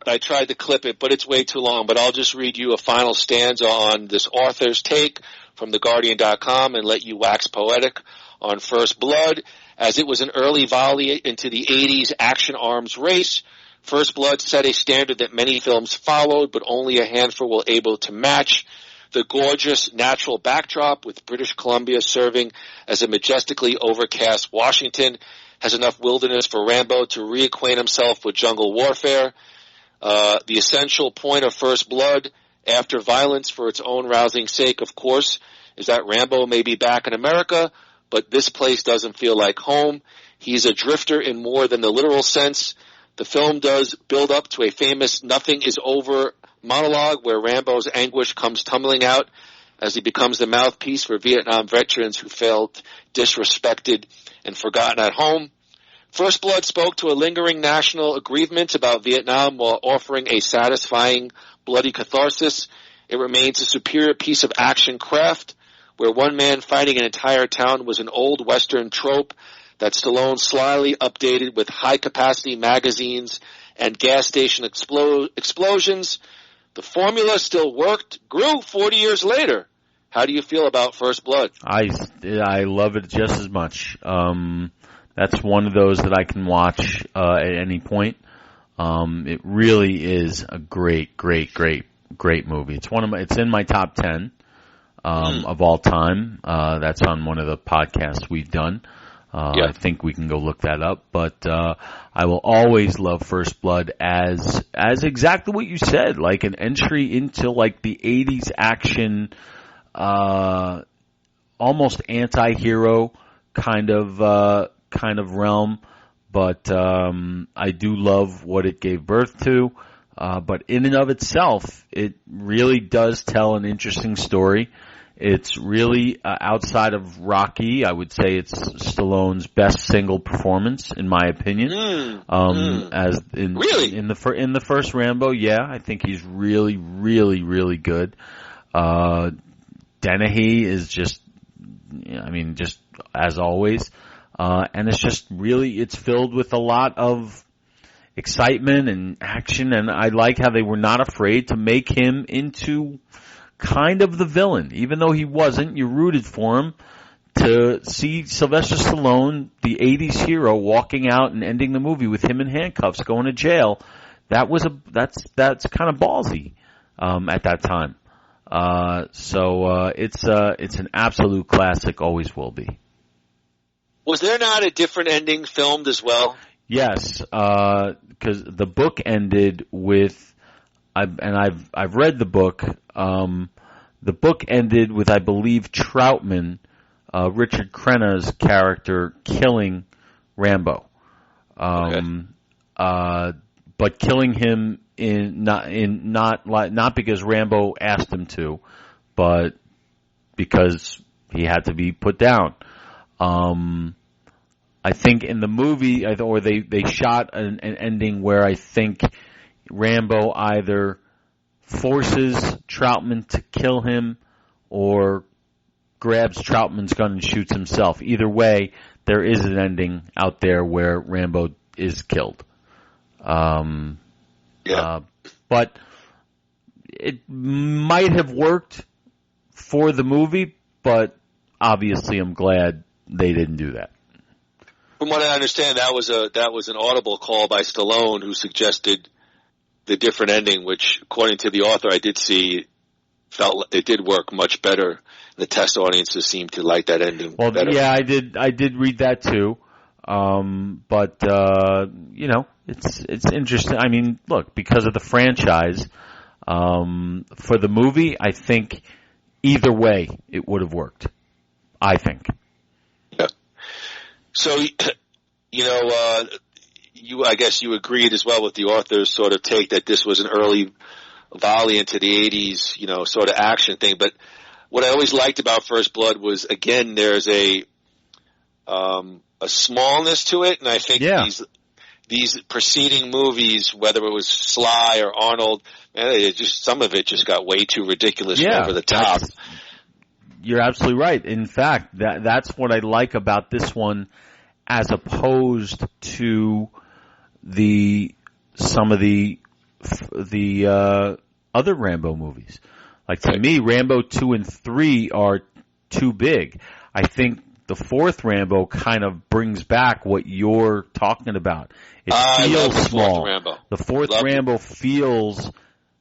S2: I tried to clip it, but it's way too long. But I'll just read you a final stanza on this author's take from TheGuardian.com and let you wax poetic on First Blood. As it was an early volley into the 80s action arms race, First Blood set a standard that many films followed, but only a handful were able to match. The gorgeous natural backdrop, with British Columbia serving as a majestically overcast Washington, has enough wilderness for Rambo to reacquaint himself with jungle warfare. The essential point of First Blood, after violence for its own rousing sake, of course, is that Rambo may be back in America, but this place doesn't feel like home. He's a drifter in more than the literal sense. The film does build up to a famous "nothing is over" monologue where Rambo's anguish comes tumbling out as he becomes the mouthpiece for Vietnam veterans who felt disrespected and forgotten at home. First Blood spoke to a lingering national aggrievement about Vietnam while offering a satisfying, bloody catharsis. It remains a superior piece of action craft, where one man fighting an entire town was an old Western trope that Stallone slyly updated with high-capacity magazines and gas station explosions. The formula still worked, grew 40 years later. How do you feel about First Blood?
S3: I love it just as much. That's one of those that I can watch at any point. It really is a great movie. It's in my top 10 of all time. That's on one of the podcasts we've done. I think we can go look that up, but I will always love First Blood as exactly what you said, like an entry into like the 80s action, almost anti-hero kind of realm, but I do love what it gave birth to. But in and of itself, it really does tell an interesting story. It's really outside of Rocky, I would say it's Stallone's best single performance, in my opinion. As in
S2: Really?
S3: in the first Rambo, yeah, I think he's really, really, really good. Dennehy is just as always, and it's filled with a lot of excitement and action, and I like how they were not afraid to make him into kind of the villain. Even though he wasn't, you rooted for him. To see Sylvester Stallone, the 80s hero, walking out and ending the movie with him in handcuffs, going to jail, that's kind of ballsy at that time. So it's an absolute classic, always will be.
S2: Was there not a different ending filmed as well?
S3: Yes, because the book ended with, I've read the book. The book ended with, I believe, Troutman, Richard Crenna's character, killing Rambo. But killing him not because Rambo asked him to, but because he had to be put down. I think in the movie, or they shot an ending where I think Rambo either forces Troutman to kill him or grabs Troutman's gun and shoots himself. Either way, there is an ending out there where Rambo is killed. But it might have worked for the movie, but obviously I'm glad they didn't do that.
S2: From what I understand, that was an audible call by Stallone, who suggested the different ending, which, according to the author, I did see, felt it did work much better. The test audiences seemed to like that ending better.
S3: Yeah, I did read that too. But it's interesting. I mean, look, because of the franchise, for the movie, I think either way it would have worked. I think.
S2: Yeah. So, I guess you agreed as well with the author's sort of take that this was an early volley into the 80s, sort of action thing. But what I always liked about First Blood was, again, there's a smallness to it, and I think these preceding movies, whether it was Sly or Arnold, man, some of it just got way too ridiculous and over the top.
S3: You're absolutely right. In fact, that's what I like about this one, as opposed to some of the other Rambo movies. Like, to me, Rambo 2 and 3 are too big. I think the fourth Rambo kind of brings back what you're talking about. It feels small. The fourth Rambo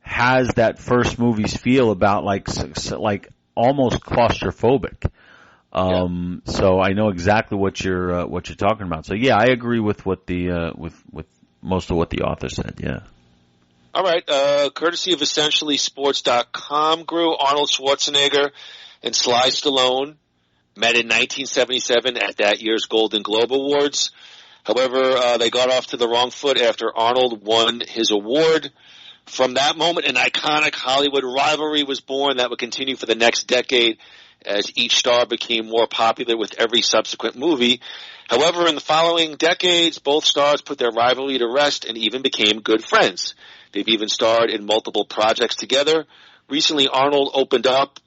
S3: has that first movie's feel about like almost claustrophobic. So I know exactly what you're talking about. So yeah, I agree with what with most of what the author said. Yeah.
S2: All right. Courtesy of EssentiallySports.com, grew Arnold Schwarzenegger and Sly Stallone met in 1977 at that year's Golden Globe Awards. However, they got off to the wrong foot after Arnold won his award. From that moment, an iconic Hollywood rivalry was born that would continue for the next decade as each star became more popular with every subsequent movie. However, in the following decades, both stars put their rivalry to rest and even became good friends. They've even starred in multiple projects together. Recently, Arnold opened up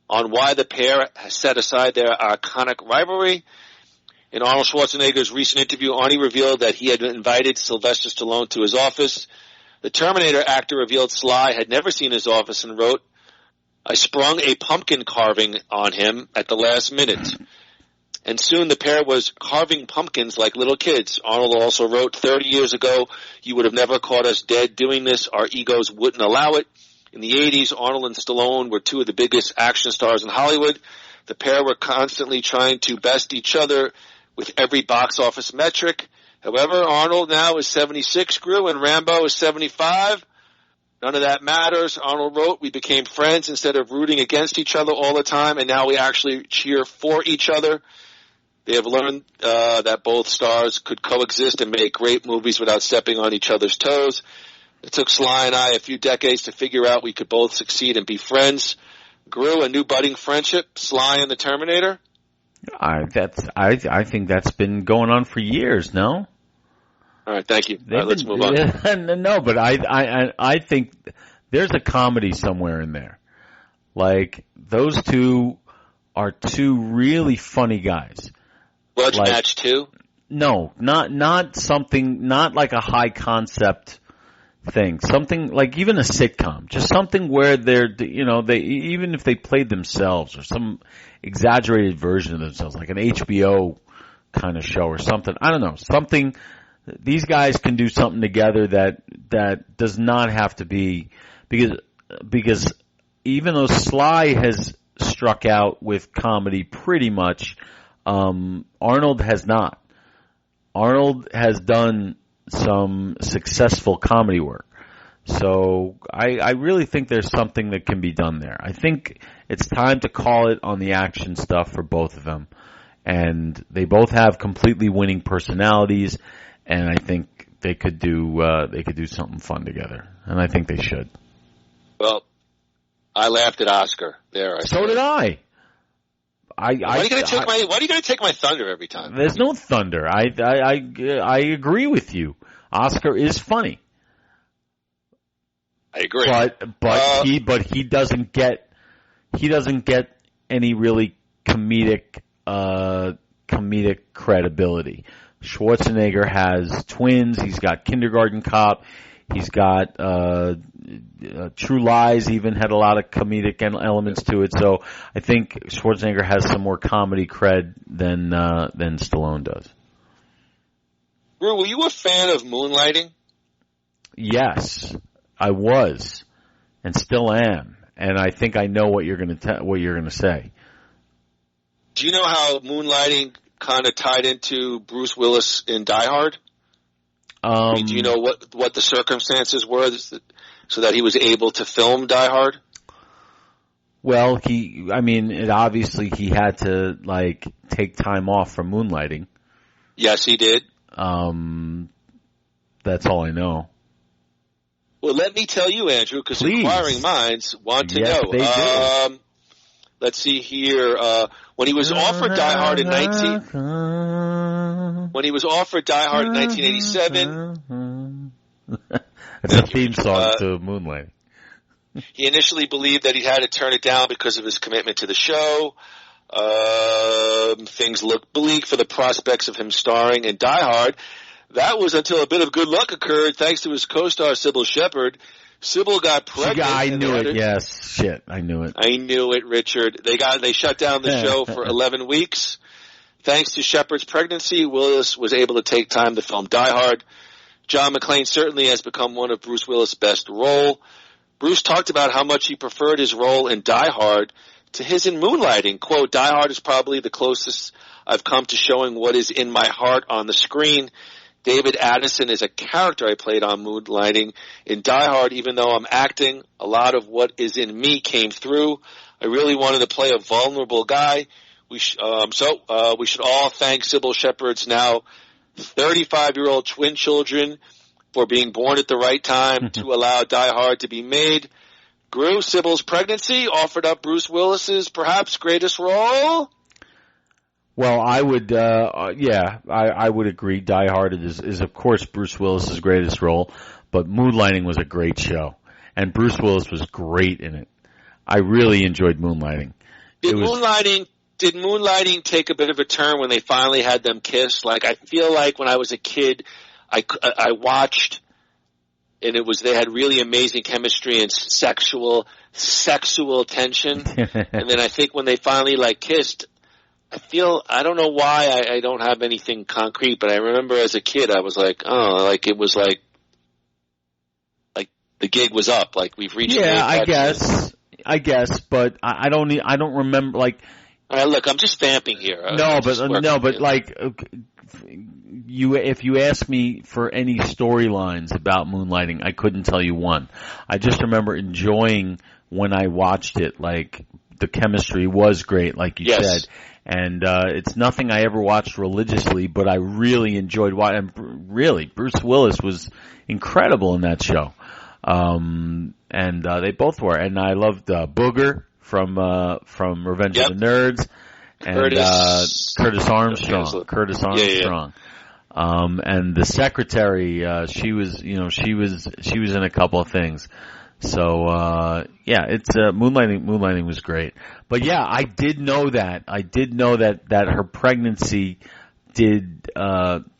S2: on why the pair has set aside their iconic rivalry. In Arnold Schwarzenegger's recent interview, Arnie revealed that he had invited Sylvester Stallone to his office. The Terminator actor revealed Sly had never seen his office and wrote, "I sprung a pumpkin carving on him at the last minute." And soon the pair was carving pumpkins like little kids. Arnold also wrote, 30 years ago, you would have never caught us dead doing this. Our egos wouldn't allow it. In the 80s, Arnold and Stallone were two of the biggest action stars in Hollywood. The pair were constantly trying to best each other with every box office metric. However, Arnold now is 76, Gru, and Rambo is 75. None of that matters. Arnold wrote, we became friends instead of rooting against each other all the time, and now we actually cheer for each other. They have learned that both stars could coexist and make great movies without stepping on each other's toes. It took Sly and I a few decades to figure out we could both succeed and be friends. Grew a new budding friendship, Sly and the Terminator.
S3: I think that's been going on for years. No.
S2: All right, thank you. All right, let's move on.
S3: No, but I think there's a comedy somewhere in there. Like, those two are two really funny guys.
S2: Grudge Match 2?
S3: No, not something, not like a high concept thing. Something like even a sitcom. Just something where they're, they, even if they played themselves or some exaggerated version of themselves, like an HBO kind of show or something. I don't know. Something, these guys can do something together that does not have to be, because even though Sly has struck out with comedy pretty much, Arnold has not. Arnold has done some successful comedy work. So I really think there's something that can be done there. I think it's time to call it on the action stuff for both of them. And they both have completely winning personalities, and I think they could do something fun together. And I think they should.
S2: Well, I laughed at Oscar there.
S3: So did I. Why
S2: are you going to take my thunder every time?
S3: There's no thunder. I agree with you. Oscar is funny.
S2: I agree.
S3: But he doesn't get any really comedic credibility. Schwarzenegger has Twins. He's got Kindergarten Cop. He's got True Lies. Even had a lot of comedic elements to it. So I think Schwarzenegger has some more comedy cred than Stallone does.
S2: Drew, were you a fan of Moonlighting?
S3: Yes, I was, and still am. And I think I know what you're going to say.
S2: Do you know how Moonlighting kind of tied into Bruce Willis in Die Hard? Do you know what the circumstances were so that he was able to film Die Hard?
S3: Well, he had to take time off from Moonlighting.
S2: Yes, he did.
S3: That's all I know.
S2: Well, let me tell you, Andrew, because inquiring minds want to know.
S3: They do.
S2: Let's see here. When he was offered Die Hard in 1987,
S3: that's a theme song to Moonlight.
S2: He initially believed that he had to turn it down because of his commitment to the show. Things looked bleak for the prospects of him starring in Die Hard. That was until a bit of good luck occurred thanks to his co-star Cybil Shepherd. Cybil got pregnant.
S3: I knew it. Yes, shit, I knew it.
S2: I knew it, Richard. They shut down the show for 11 weeks. Thanks to Shepherd's pregnancy, Willis was able to take time to film Die Hard. John McClane certainly has become one of Bruce Willis' best role. Bruce talked about how much he preferred his role in Die Hard to his in Moonlighting. Quote, Die Hard is probably the closest I've come to showing what is in my heart on the screen. David Addison is a character I played on Moonlighting. In Die Hard, even though I'm acting, a lot of what is in me came through. I really wanted to play a vulnerable guy. We should all thank Cybil Shepherd's now 35-year-old twin children for being born at the right time to allow Die Hard to be made. Grew Cybil's pregnancy offered up Bruce Willis's perhaps greatest role.
S3: Well, I would, I would agree. Die Hard is of course Bruce Willis's greatest role, but Moonlighting was a great show, and Bruce Willis was great in it. I really enjoyed Moonlighting.
S2: Did Moonlighting take a bit of a turn when they finally had them kiss? Like, I feel like when I was a kid, I watched, and they had really amazing chemistry and sexual tension, and then I think when they finally kissed. I don't know why I don't have anything concrete, but I remember as a kid I was like, it was like the gig was up, like we've reached.
S3: Yeah, I guess, but I don't remember All
S2: right, look, I'm just vamping here.
S3: If you ask me for any storylines about Moonlighting, I couldn't tell you one. I just remember enjoying when I watched it, the chemistry was great, like you
S2: Yes.
S3: said. And it's nothing I ever watched religiously, but I really enjoyed watching. Really, Bruce Willis was incredible in that show. And they both were. And I loved Booger from Revenge of the Nerds, and Curtis Armstrong. Curtis Armstrong. And the secretary, she was in a couple of things. So, it's, Moonlighting was great. But yeah, I did know that her pregnancy did,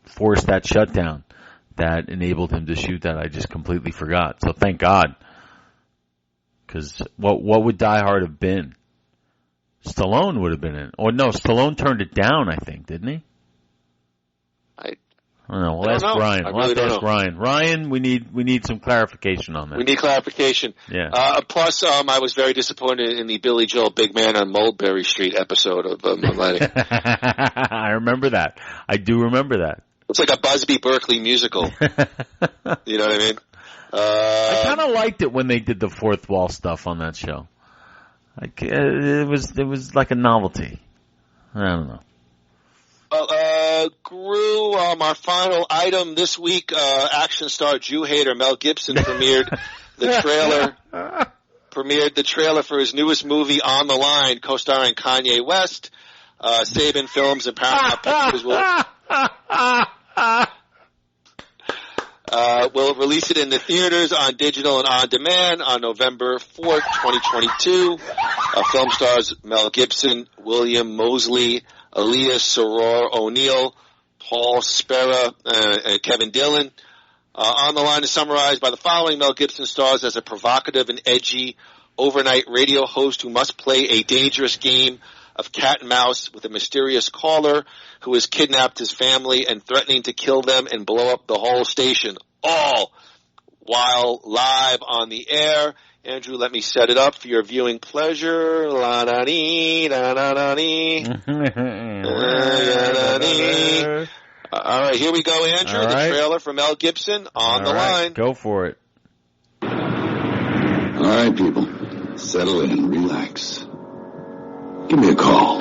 S3: force that shutdown that enabled him to shoot that. I just completely forgot. So thank God. Cause what would Die Hard have been? Stallone would have been in. Or no, Stallone turned it down, I think, didn't he? I don't know. We'll ask Ryan. We'll have to ask Ryan. Ryan, we need some clarification on that.
S2: We need clarification.
S3: Yeah.
S2: Plus, I was very disappointed in the Billy Joel Big Man on Mulberry Street episode of Moonlighting.
S3: I remember that. I do remember that.
S2: It's like a Busby Berkeley musical. You know what I mean?
S3: I kind of liked it when they did the fourth wall stuff on that show. Like it was like a novelty. I don't know.
S2: Gru, our final item this week, action star Jew hater Mel Gibson premiered the trailer for his newest movie, On the Line, co-starring Kanye West. Saban Films and Paramount Pictures will release it in the theaters, on digital and on demand on November 4th, 2022. Film stars Mel Gibson, William Moseley, Aaliyah Soror O'Neill, Paul Spera, and Kevin Dillon. On the Line is summarized by the following. Mel Gibson stars as a provocative and edgy overnight radio host who must play a dangerous game of cat and mouse with a mysterious caller who has kidnapped his family and threatening to kill them and blow up the whole station, all while live on the air. Andrew, let me set it up for your viewing pleasure. La-da-dee, da-da-da-dee. Da-da-da-dee. All right, here we go, Andrew.
S3: All right.
S2: The trailer for Mel Gibson, On the Line.
S3: Go for it.
S5: All right, people. Settle in. Relax. Give me a call.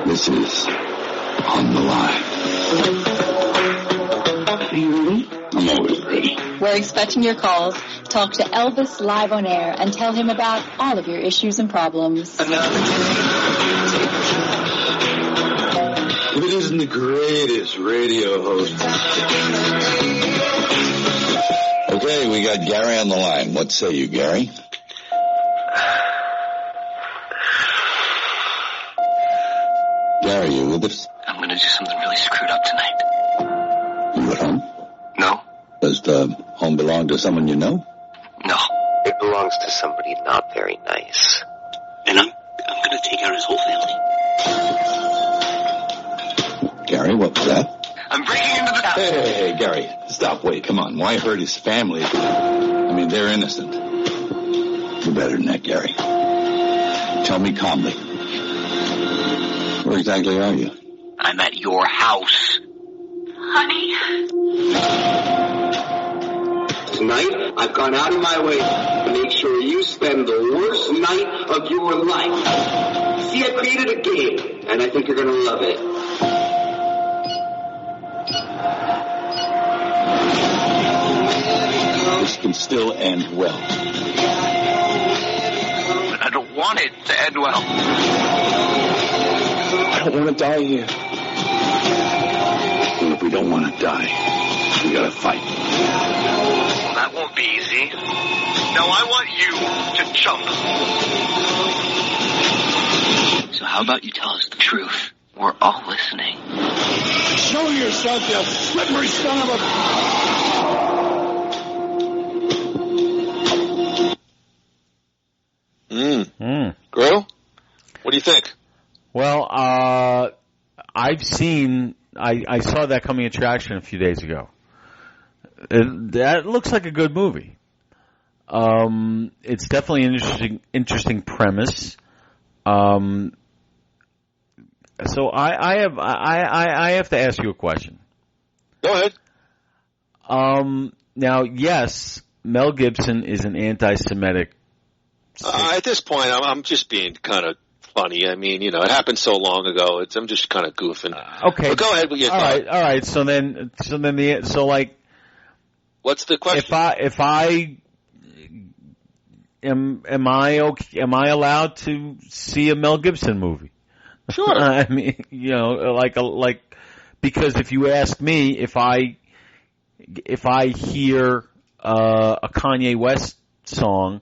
S5: This is On the Line.
S6: Are you ready?
S5: I'm always ready.
S6: We're expecting your calls. Talk to Elvis live on air and tell him about all of your issues and problems.
S5: If it isn't the greatest radio host. Okay, we got Gary on the line. What say you, Gary? Gary, you with us?
S7: I'm going to do something really screwed up tonight.
S5: You at home?
S7: No?
S5: Does the home belong to someone you know?
S7: No.
S8: It belongs to somebody not very nice.
S7: And I'm going to take out his whole family.
S5: Gary, what was that?
S7: I'm breaking into the house.
S5: Hey, Gary, stop, wait, come on. Why hurt his family? I mean, they're innocent. You're better than that, Gary. Tell me calmly. Where exactly are you?
S7: I'm at your house.
S6: Honey?
S8: Tonight, I've gone out of my way to make sure you spend the worst night of your life. See, I created a game, and I think you're going to love it.
S5: This can still end well.
S7: But I don't want it to end well.
S5: I don't want to die here. And if we don't want to die, we gotta fight.
S7: Well, that won't be easy. Now I want you to jump. So how about you tell us the truth? We're all listening.
S5: Show yourself, you slippery son of a...
S2: Gru, what do you think?
S3: Well, I saw that coming attraction a few days ago. That looks like a good movie. It's definitely an interesting premise. So I have to ask you a question.
S2: Go ahead.
S3: Now, yes, Mel Gibson is an anti-Semitic
S2: At this point, I'm just being kind of funny. I mean, it happened so long ago. I'm just kind of goofing.
S3: Okay.
S2: But go ahead with your thought.
S3: All right. So
S2: what's the question?
S3: If I am I allowed to see a Mel Gibson movie?
S2: Sure.
S3: I mean, because if you ask me, if I hear a Kanye West song,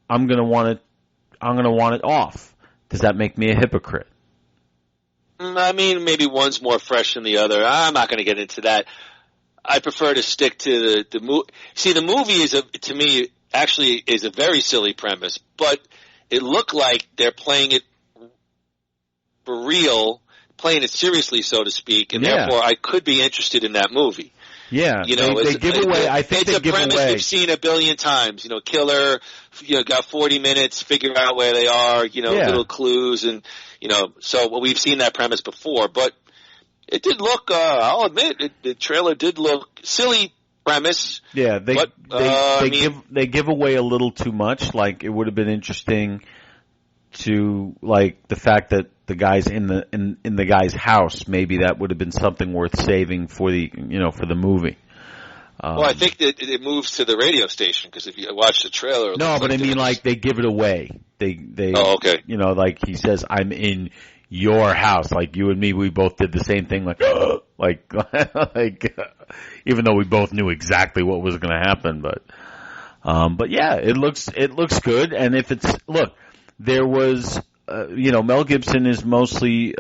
S3: I'm gonna want it off. Does that make me a hypocrite?
S2: I mean, maybe one's more fresh than the other. I'm not going to get into that. I prefer to stick to the movie. See, the movie to me, actually is a very silly premise, but it looked like they're playing it for real, playing it seriously, so to speak, and therefore I could be interested in that movie.
S3: Yeah, they give away. I think
S2: it's
S3: they give away.
S2: It's a premise we've seen a billion times. Killer. Got 40 minutes. Figure out where they are. Little clues, and so we've seen that premise before. But it did look. I'll admit, the trailer did look silly premise.
S3: Yeah, they give away a little too much. Like, it would have been interesting to, like, the fact that the guy's in the guy's house. Maybe that would have been something worth saving for for the movie.
S2: Well, I think that it moves to the radio station, because if you watch the trailer,
S3: no, but I mean, like, they give it away. They
S2: oh, okay.
S3: Like he says, "I'm in your house." Like, you and me, we both did the same thing. Like, like even though we both knew exactly what was going to happen, but yeah, it looks good. And if it's there was, Mel Gibson is mostly,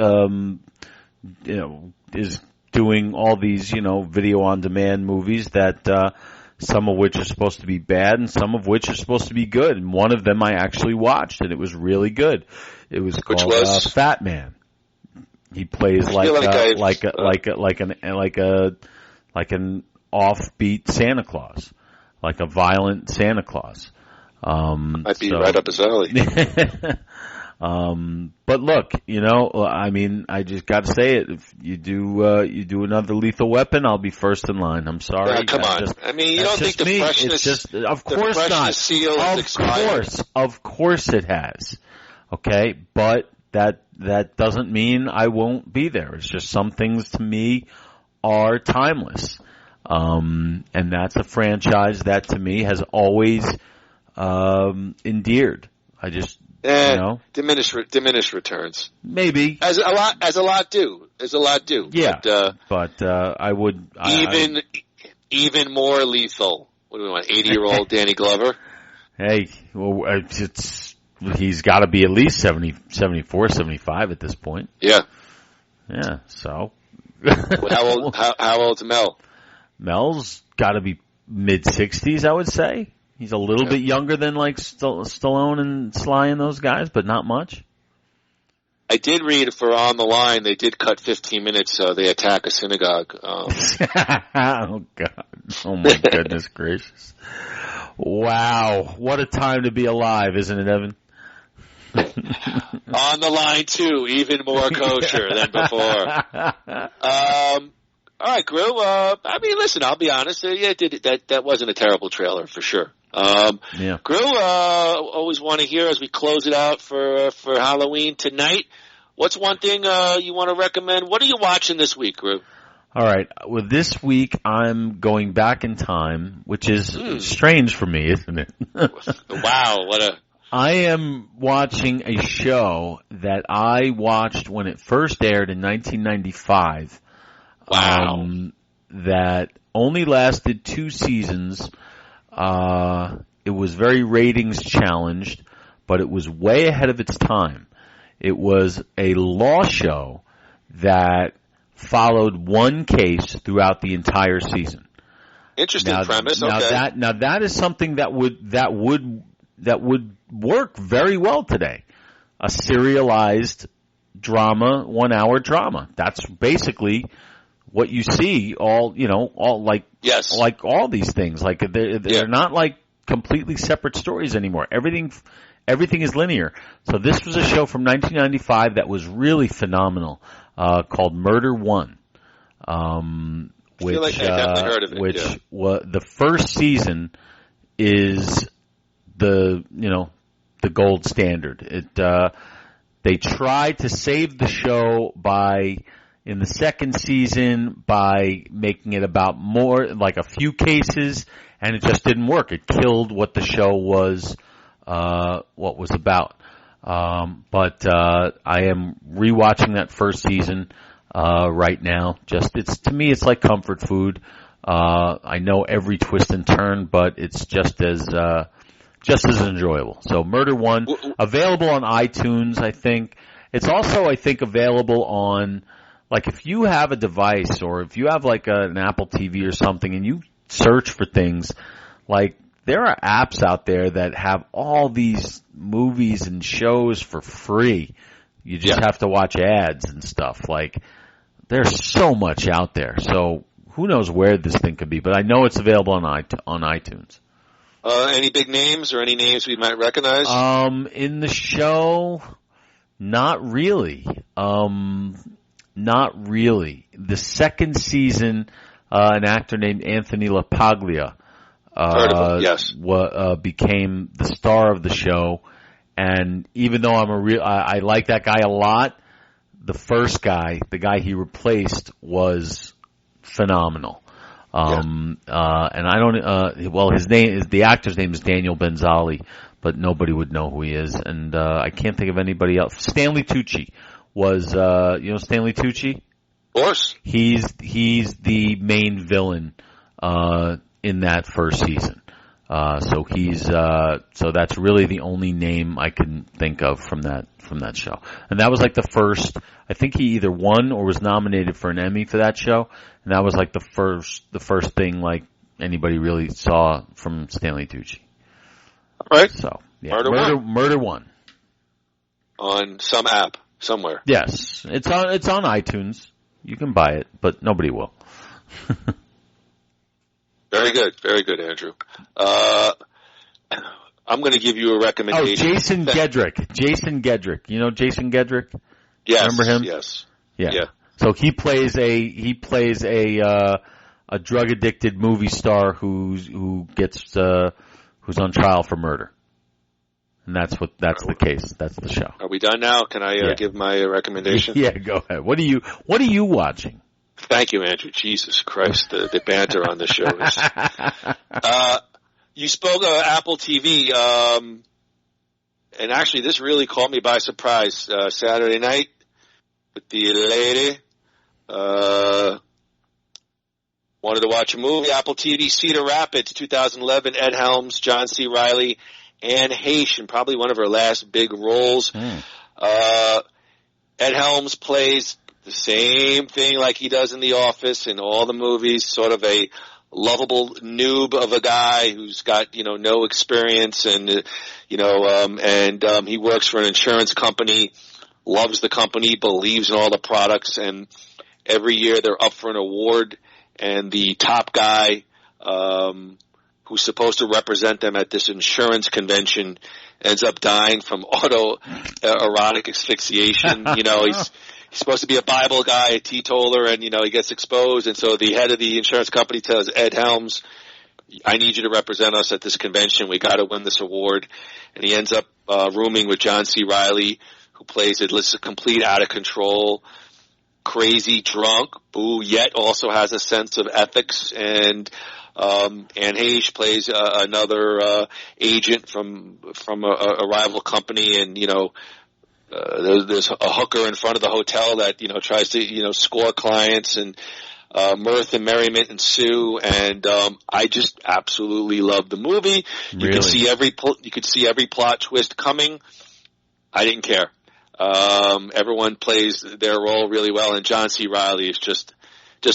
S3: is doing all these, video on demand movies that, some of which are supposed to be bad and some of which are supposed to be good. And one of them I actually watched, and it was really good. It was called Fat Man. He plays like an offbeat Santa Claus, like a violent Santa Claus.
S2: Might be right up his alley.
S3: But look, I mean, I just got to say it. If you do another Lethal Weapon, I'll be first in line. I'm sorry.
S2: Yeah, come on. I mean, you don't think the freshness?
S3: It's just, of course not.
S2: Seal is expired.
S3: Of course it has. Okay, but that doesn't mean I won't be there. It's just some things to me are timeless. And that's a franchise that to me has always endeared. I just
S2: diminished returns.
S3: Maybe
S2: as a lot do.
S3: Yeah, but I would even
S2: more lethal. What do we want? 80-year-old Danny Glover.
S3: Hey, well, he's got to be at least 70, 74, 75 at this point.
S2: Yeah.
S3: Yeah. So.
S2: How old's Mel?
S3: Mel's got to be mid-60s, I would say. He's a little bit younger than, like, Stallone and Sly and those guys, but not much.
S2: I did read for On the Line, they did cut 15 minutes, so they attack a synagogue.
S3: Oh, God. Oh, my goodness gracious. Wow. What a time to be alive, isn't it, Evan?
S2: On the Line 2, even more kosher than before. All right, Gru. I mean, listen, I'll be honest. That wasn't a terrible trailer for sure. Gru, always want to hear as we close it out for Halloween tonight. What's one thing you want to recommend? What are you watching this week, Gru?
S3: All right. Well, this week I'm going back in time, which is strange for me, isn't it?
S2: Wow,
S3: I am watching a show that I watched when it first aired in 1995.
S2: Wow.
S3: That only lasted 2 seasons. It was very ratings challenged, but it was way ahead of its time. It was a law show that followed one case throughout the entire season.
S2: Interesting premise. Okay.
S3: Now that is something that would work very well today. A serialized drama, 1-hour drama. That's basically what you see all like these things. Like they're not like completely separate stories anymore. Everything is linear. So this was a show from 1995 that was really phenomenal, called Murder One.
S2: Which, I feel like I definitely heard of it.
S3: The first season is the the gold standard. They tried to save the show in the second season by making it about more, like a few cases, and it just didn't work. It killed what the show was about. But I am rewatching that first season right now. To me, it's like comfort food. I know every twist and turn, but it's just as enjoyable. So Murder One, available on iTunes, I think. It's also, I think, available on, like, if you have a device or if you have like an Apple TV or something and you search for things, like, there are apps out there that have all these movies and shows for free. You just have to watch ads and stuff. Like, there's so much out there. So who knows where this thing could be, but I know it's available on iTunes.
S2: Any big names or any names we might recognize?
S3: In the show, not really. Not really. The second season, an actor named Anthony LaPaglia
S2: Heard of him, yes.
S3: Became the star of the show, and even though I like that guy a lot, the first guy, the guy he replaced, was phenomenal. And I don't, the actor's name is Daniel Benzali, but nobody would know who he is, and I can't think of anybody else. Stanley Tucci was, Stanley Tucci?
S2: Of course.
S3: He's the main villain, in that first season. So that's really the only name I can think of from that show. And that was like the first, I think he either won or was nominated for an Emmy for that show. And that was like the first thing like anybody really saw from Stanley Tucci.
S2: All right.
S3: So, yeah.
S2: Murder
S3: One.
S2: On some app somewhere.
S3: Yes. It's on iTunes. You can buy it, but nobody will.
S2: Very good, Andrew. I'm going to give you a recommendation.
S3: Oh, Jason Gedrick. You know Jason Gedrick?
S2: Yes.
S3: Remember him?
S2: Yes.
S3: Yeah. So he plays a drug addicted movie star who's on trial for murder. And that's the case. That's the show.
S2: Are we done now? Can I give my recommendation?
S3: Yeah, go ahead. What are you watching?
S2: Thank you, Andrew. Jesus Christ, the banter on the show is. You spoke of Apple TV, and actually this really caught me by surprise. Saturday night with the lady, wanted to watch a movie. Apple TV, Cedar Rapids, 2011. Ed Helms, John C. Reilly, Anne Heche, probably one of her last big roles. Ed Helms plays the same thing like he does in The Office in all the movies, sort of a lovable noob of a guy who's got, no experience and, he works for an insurance company, loves the company, believes in all the products, and every year they're up for an award, and the top guy, who's supposed to represent them at this insurance convention ends up dying from autoerotic asphyxiation. He's supposed to be a Bible guy, a teetotaler, and, he gets exposed. And so the head of the insurance company tells Ed Helms, I need you to represent us at this convention. We got to win this award. And he ends up rooming with John C. Reilly, who plays a complete out of control, crazy drunk, who yet also has a sense of ethics. And Anne Heche plays another agent from a rival company, and, there's a hooker in front of the hotel that, tries to, score clients, and mirth and merriment ensue. And I just absolutely love the movie.
S3: Really?
S2: You could see every plot twist coming. I didn't care. Everyone plays their role really well, and John C. Reilly is just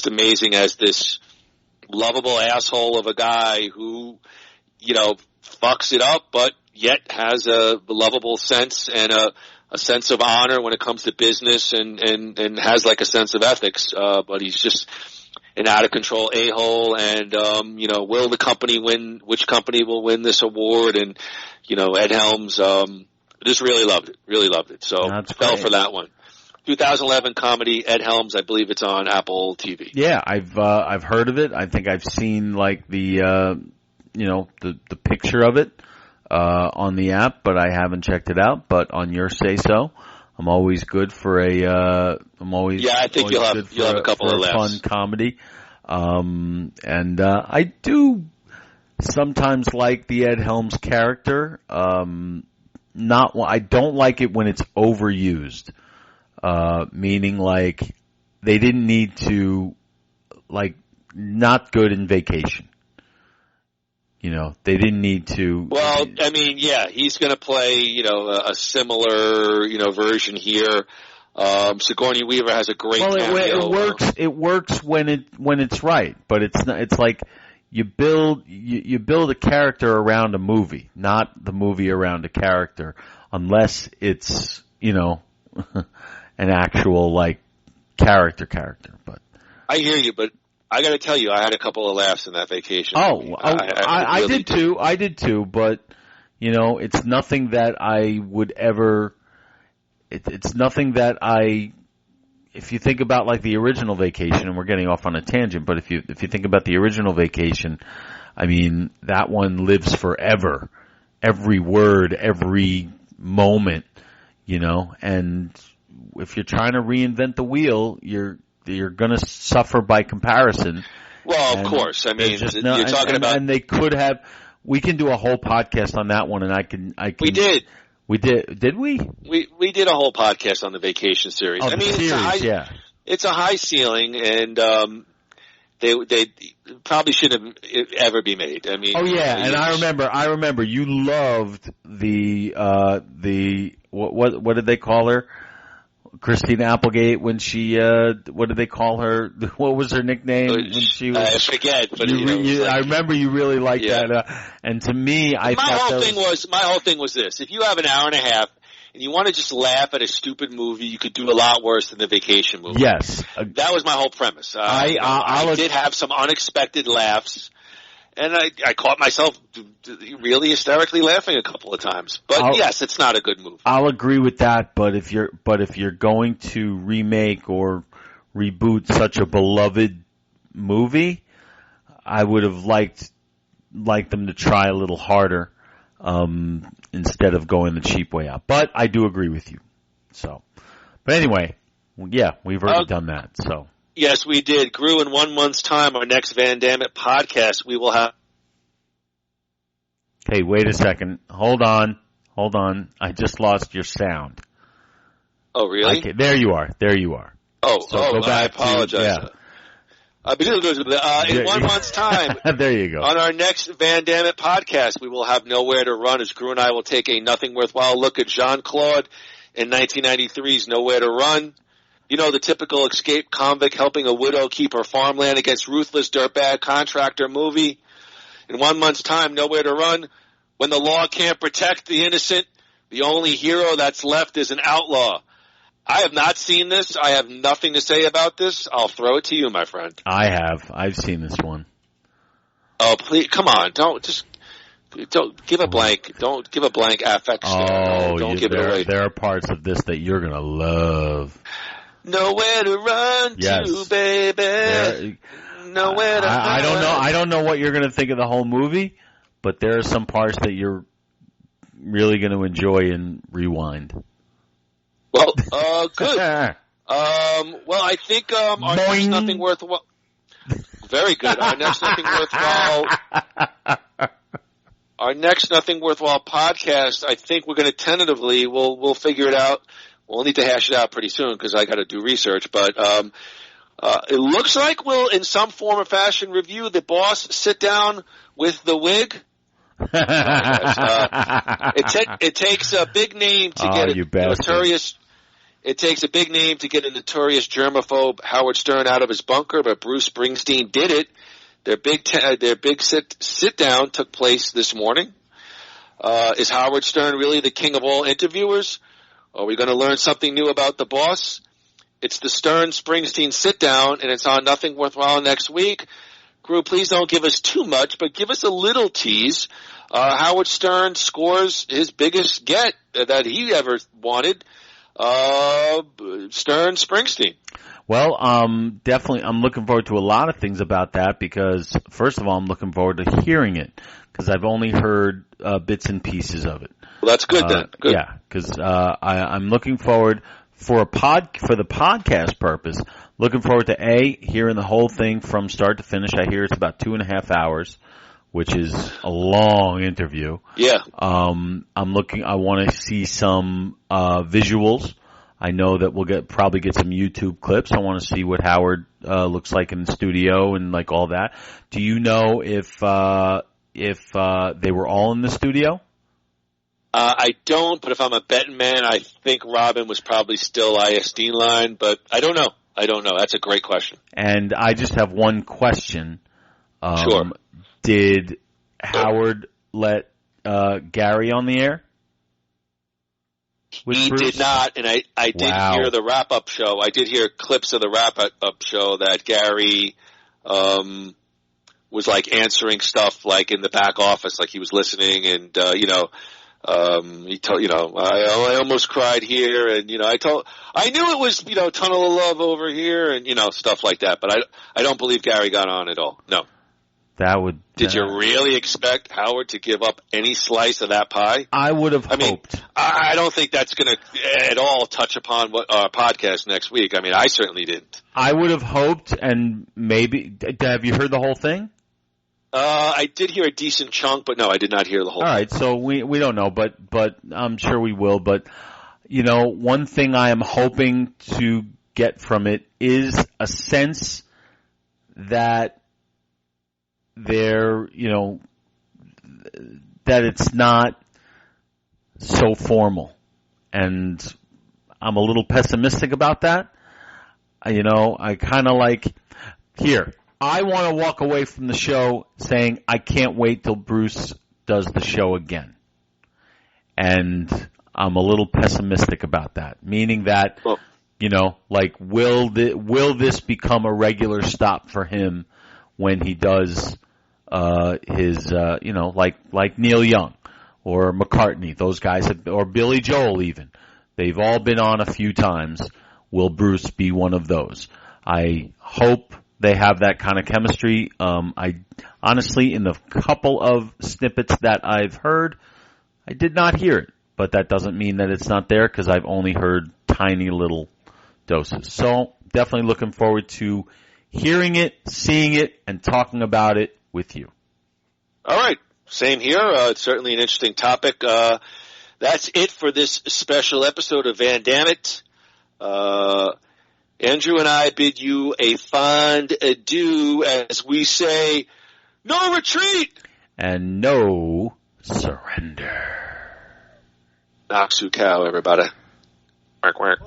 S2: amazing as this lovable asshole of a guy who, fucks it up, but yet has a lovable sense and a sense of honor when it comes to business, and has like a sense of ethics, but he's just an out of control a-hole, and will the company win, which company will win this award? And Ed Helms just really loved it, so fell for that one. 2011 comedy, Ed Helms, I believe it's on Apple TV.
S3: Yeah, I've heard of it. I think I've seen like the picture of it. on the app, but I haven't checked it out. But on your say-so, I'm always good for a.
S2: I think you'll have a couple of laughs.
S3: Fun comedy, and I do sometimes like the Ed Helms character. I don't like it when it's overused, meaning like they didn't need to, like, not good in Vacation. You know, they didn't need to.
S2: Well, I mean, yeah, he's going to play, a similar, version here. Sigourney Weaver has a great cameo.
S3: It works when it's right, but it's not. It's like you build a character around a movie, not the movie around a character, unless it's an actual like character. But
S2: I hear you, but I got to tell you, I had a couple of laughs in that Vacation.
S3: I did too. I did too, but it's nothing that I would ever. It's nothing that if you think about like the original Vacation, and we're getting off on a tangent, but if you think about the original Vacation, I mean, that one lives forever. Every word, every moment, and if you're trying to reinvent the wheel, you're going to suffer by comparison.
S2: Well, of course. I mean, you're talking about,
S3: and they could have. We can do a whole podcast on that one, and I can.
S2: We did.
S3: We did. Did we?
S2: We did a whole podcast on the Vacation series.
S3: Oh,
S2: it's a high ceiling, and they probably shouldn't ever be made. I mean,
S3: and I remember you loved the what did they call her? Christina Applegate, when she what did they call her? What was her nickname when she was?
S2: I forget, but
S3: I remember you really liked that. And to me, my
S2: whole thing was this: if you have an hour and a half and you want to just laugh at a stupid movie, you could do a lot worse than the Vacation movie.
S3: Yes,
S2: that was my whole premise. I did have some unexpected laughs. And I caught myself really hysterically laughing a couple of times. But yes, it's not a good movie.
S3: I'll agree with that. But if you're going to remake or reboot such a beloved movie, I would have liked them to try a little harder instead of going the cheap way out. But I do agree with you. So, but anyway, yeah, we've already done that. So.
S2: Yes, we did. Gru, in 1 month's time, our next Van Dammit podcast, we will have...
S3: Hey, wait a second. Hold on. I just lost your sound.
S2: Oh, really?
S3: Okay, there you are.
S2: I apologize. In 1 month's time,
S3: there you go.
S2: On our next Van Dammit podcast, we will have Nowhere to Run, as Gru and I will take a nothing worthwhile look at Jean-Claude in 1993's Nowhere to Run. The typical escaped convict helping a widow keep her farmland against ruthless dirtbag contractor movie. In 1 month's time, Nowhere to Run. When the law can't protect the innocent, the only hero that's left is an outlaw. I have not seen this. I have nothing to say about this. I'll throw it to you, my friend.
S3: I have. I've seen this one.
S2: Oh, please, come on. Don't give a blank. Don't give a blank affect. Don't give it away.
S3: There are parts of this that you're going to love.
S2: Nowhere to run to, baby. Nowhere to run.
S3: I don't know what you're going to think of the whole movie, but there are some parts that you're really going to enjoy and rewind.
S2: Well, good. Well, I think our next nothing worthwhile. Very good. Our next nothing worthwhile. Our next nothing worthwhile podcast. I think we're going to tentatively. We'll figure it out. We'll need to hash it out pretty soon because I got to do research. But it looks like we'll, in some form or fashion, review The Boss Sit Down with the Wig. It takes a big name to get a notorious. It takes a big name to get a notorious germaphobe Howard Stern out of his bunker, but Bruce Springsteen did it. Their big sit down took place this morning. Is Howard Stern really the king of all interviewers? Are we going to learn something new about the boss? It's the Stern-Springsteen sit-down, and it's on Nothing Worthwhile next week. Gru, please don't give us too much, but give us a little tease. Howard Stern scores his biggest get that he ever wanted. Stern-Springsteen.
S3: Well, definitely, I'm looking forward to a lot of things about that because, first of all, I'm looking forward to hearing it because I've only heard bits and pieces of it.
S2: Well, that's good then. Good.
S3: Yeah, because I'm looking forward for the podcast purpose. Looking forward to hearing the whole thing from start to finish. I hear it's about 2.5 hours, which is a long interview.
S2: Yeah.
S3: I want to see some visuals. I know that we'll probably get some YouTube clips. I want to see what Howard looks like in the studio and like all that. Do you know if they were all in the studio?
S2: I don't, but if I'm a betting man, I think Robin was probably still ISD line, but I don't know. That's a great question.
S3: And I just have one question.
S2: Sure.
S3: Did Howard let Gary on the air?
S2: He did not, and I did hear the wrap-up show. I did hear clips of the wrap-up show that Gary was like answering stuff like in the back office, like he was listening, and he told I almost cried here, and I knew it was tunnel of love over here, and stuff like that. But I don't believe Gary got on at all. No. Did you really expect Howard to give up any slice of that pie?
S3: I would have hoped.
S2: I don't think that's going to at all touch upon what our podcast next week. I mean, I certainly didn't.
S3: I would have hoped, and maybe. Have you heard the whole thing?
S2: I did hear a decent chunk, but no, I did not hear the whole thing.
S3: All right, so we don't know, but I'm sure we will. But one thing I am hoping to get from it is a sense that that it's not so formal, and I'm a little pessimistic about that. I kind of like here. I want to walk away from the show saying I can't wait till Bruce does the show again, and I'm a little pessimistic about that. Meaning that will this become a regular stop for him when he does his like Neil Young or McCartney, those guys, or Billy Joel even. They've all been on a few times. Will Bruce be one of those? I hope they have that kind of chemistry. I honestly, in the couple of snippets that I've heard, I did not hear it, but that doesn't mean that it's not there because I've only heard tiny little doses. So definitely looking forward to hearing it, seeing it, and talking about it with you.
S2: All right. Same here. It's certainly an interesting topic. That's it for this special episode of Van Dammit. Andrew and I bid you a fond adieu as we say, no retreat!
S3: And no surrender.
S2: Naksu cow, everybody. Quack, quack.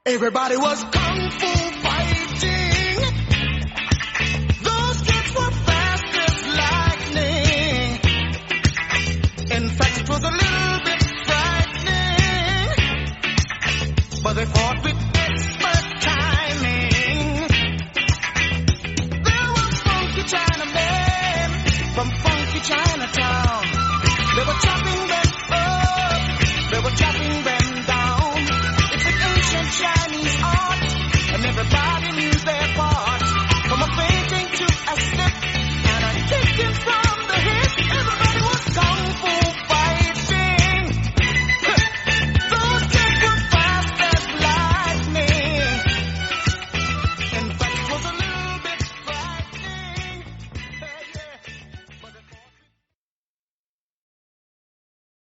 S1: Everybody was kung fu fighting. Those kids were fast as lightning. In fact, it was a little bit frightening. But they fought with expert timing. There was funky Chinaman from funky Chinatown.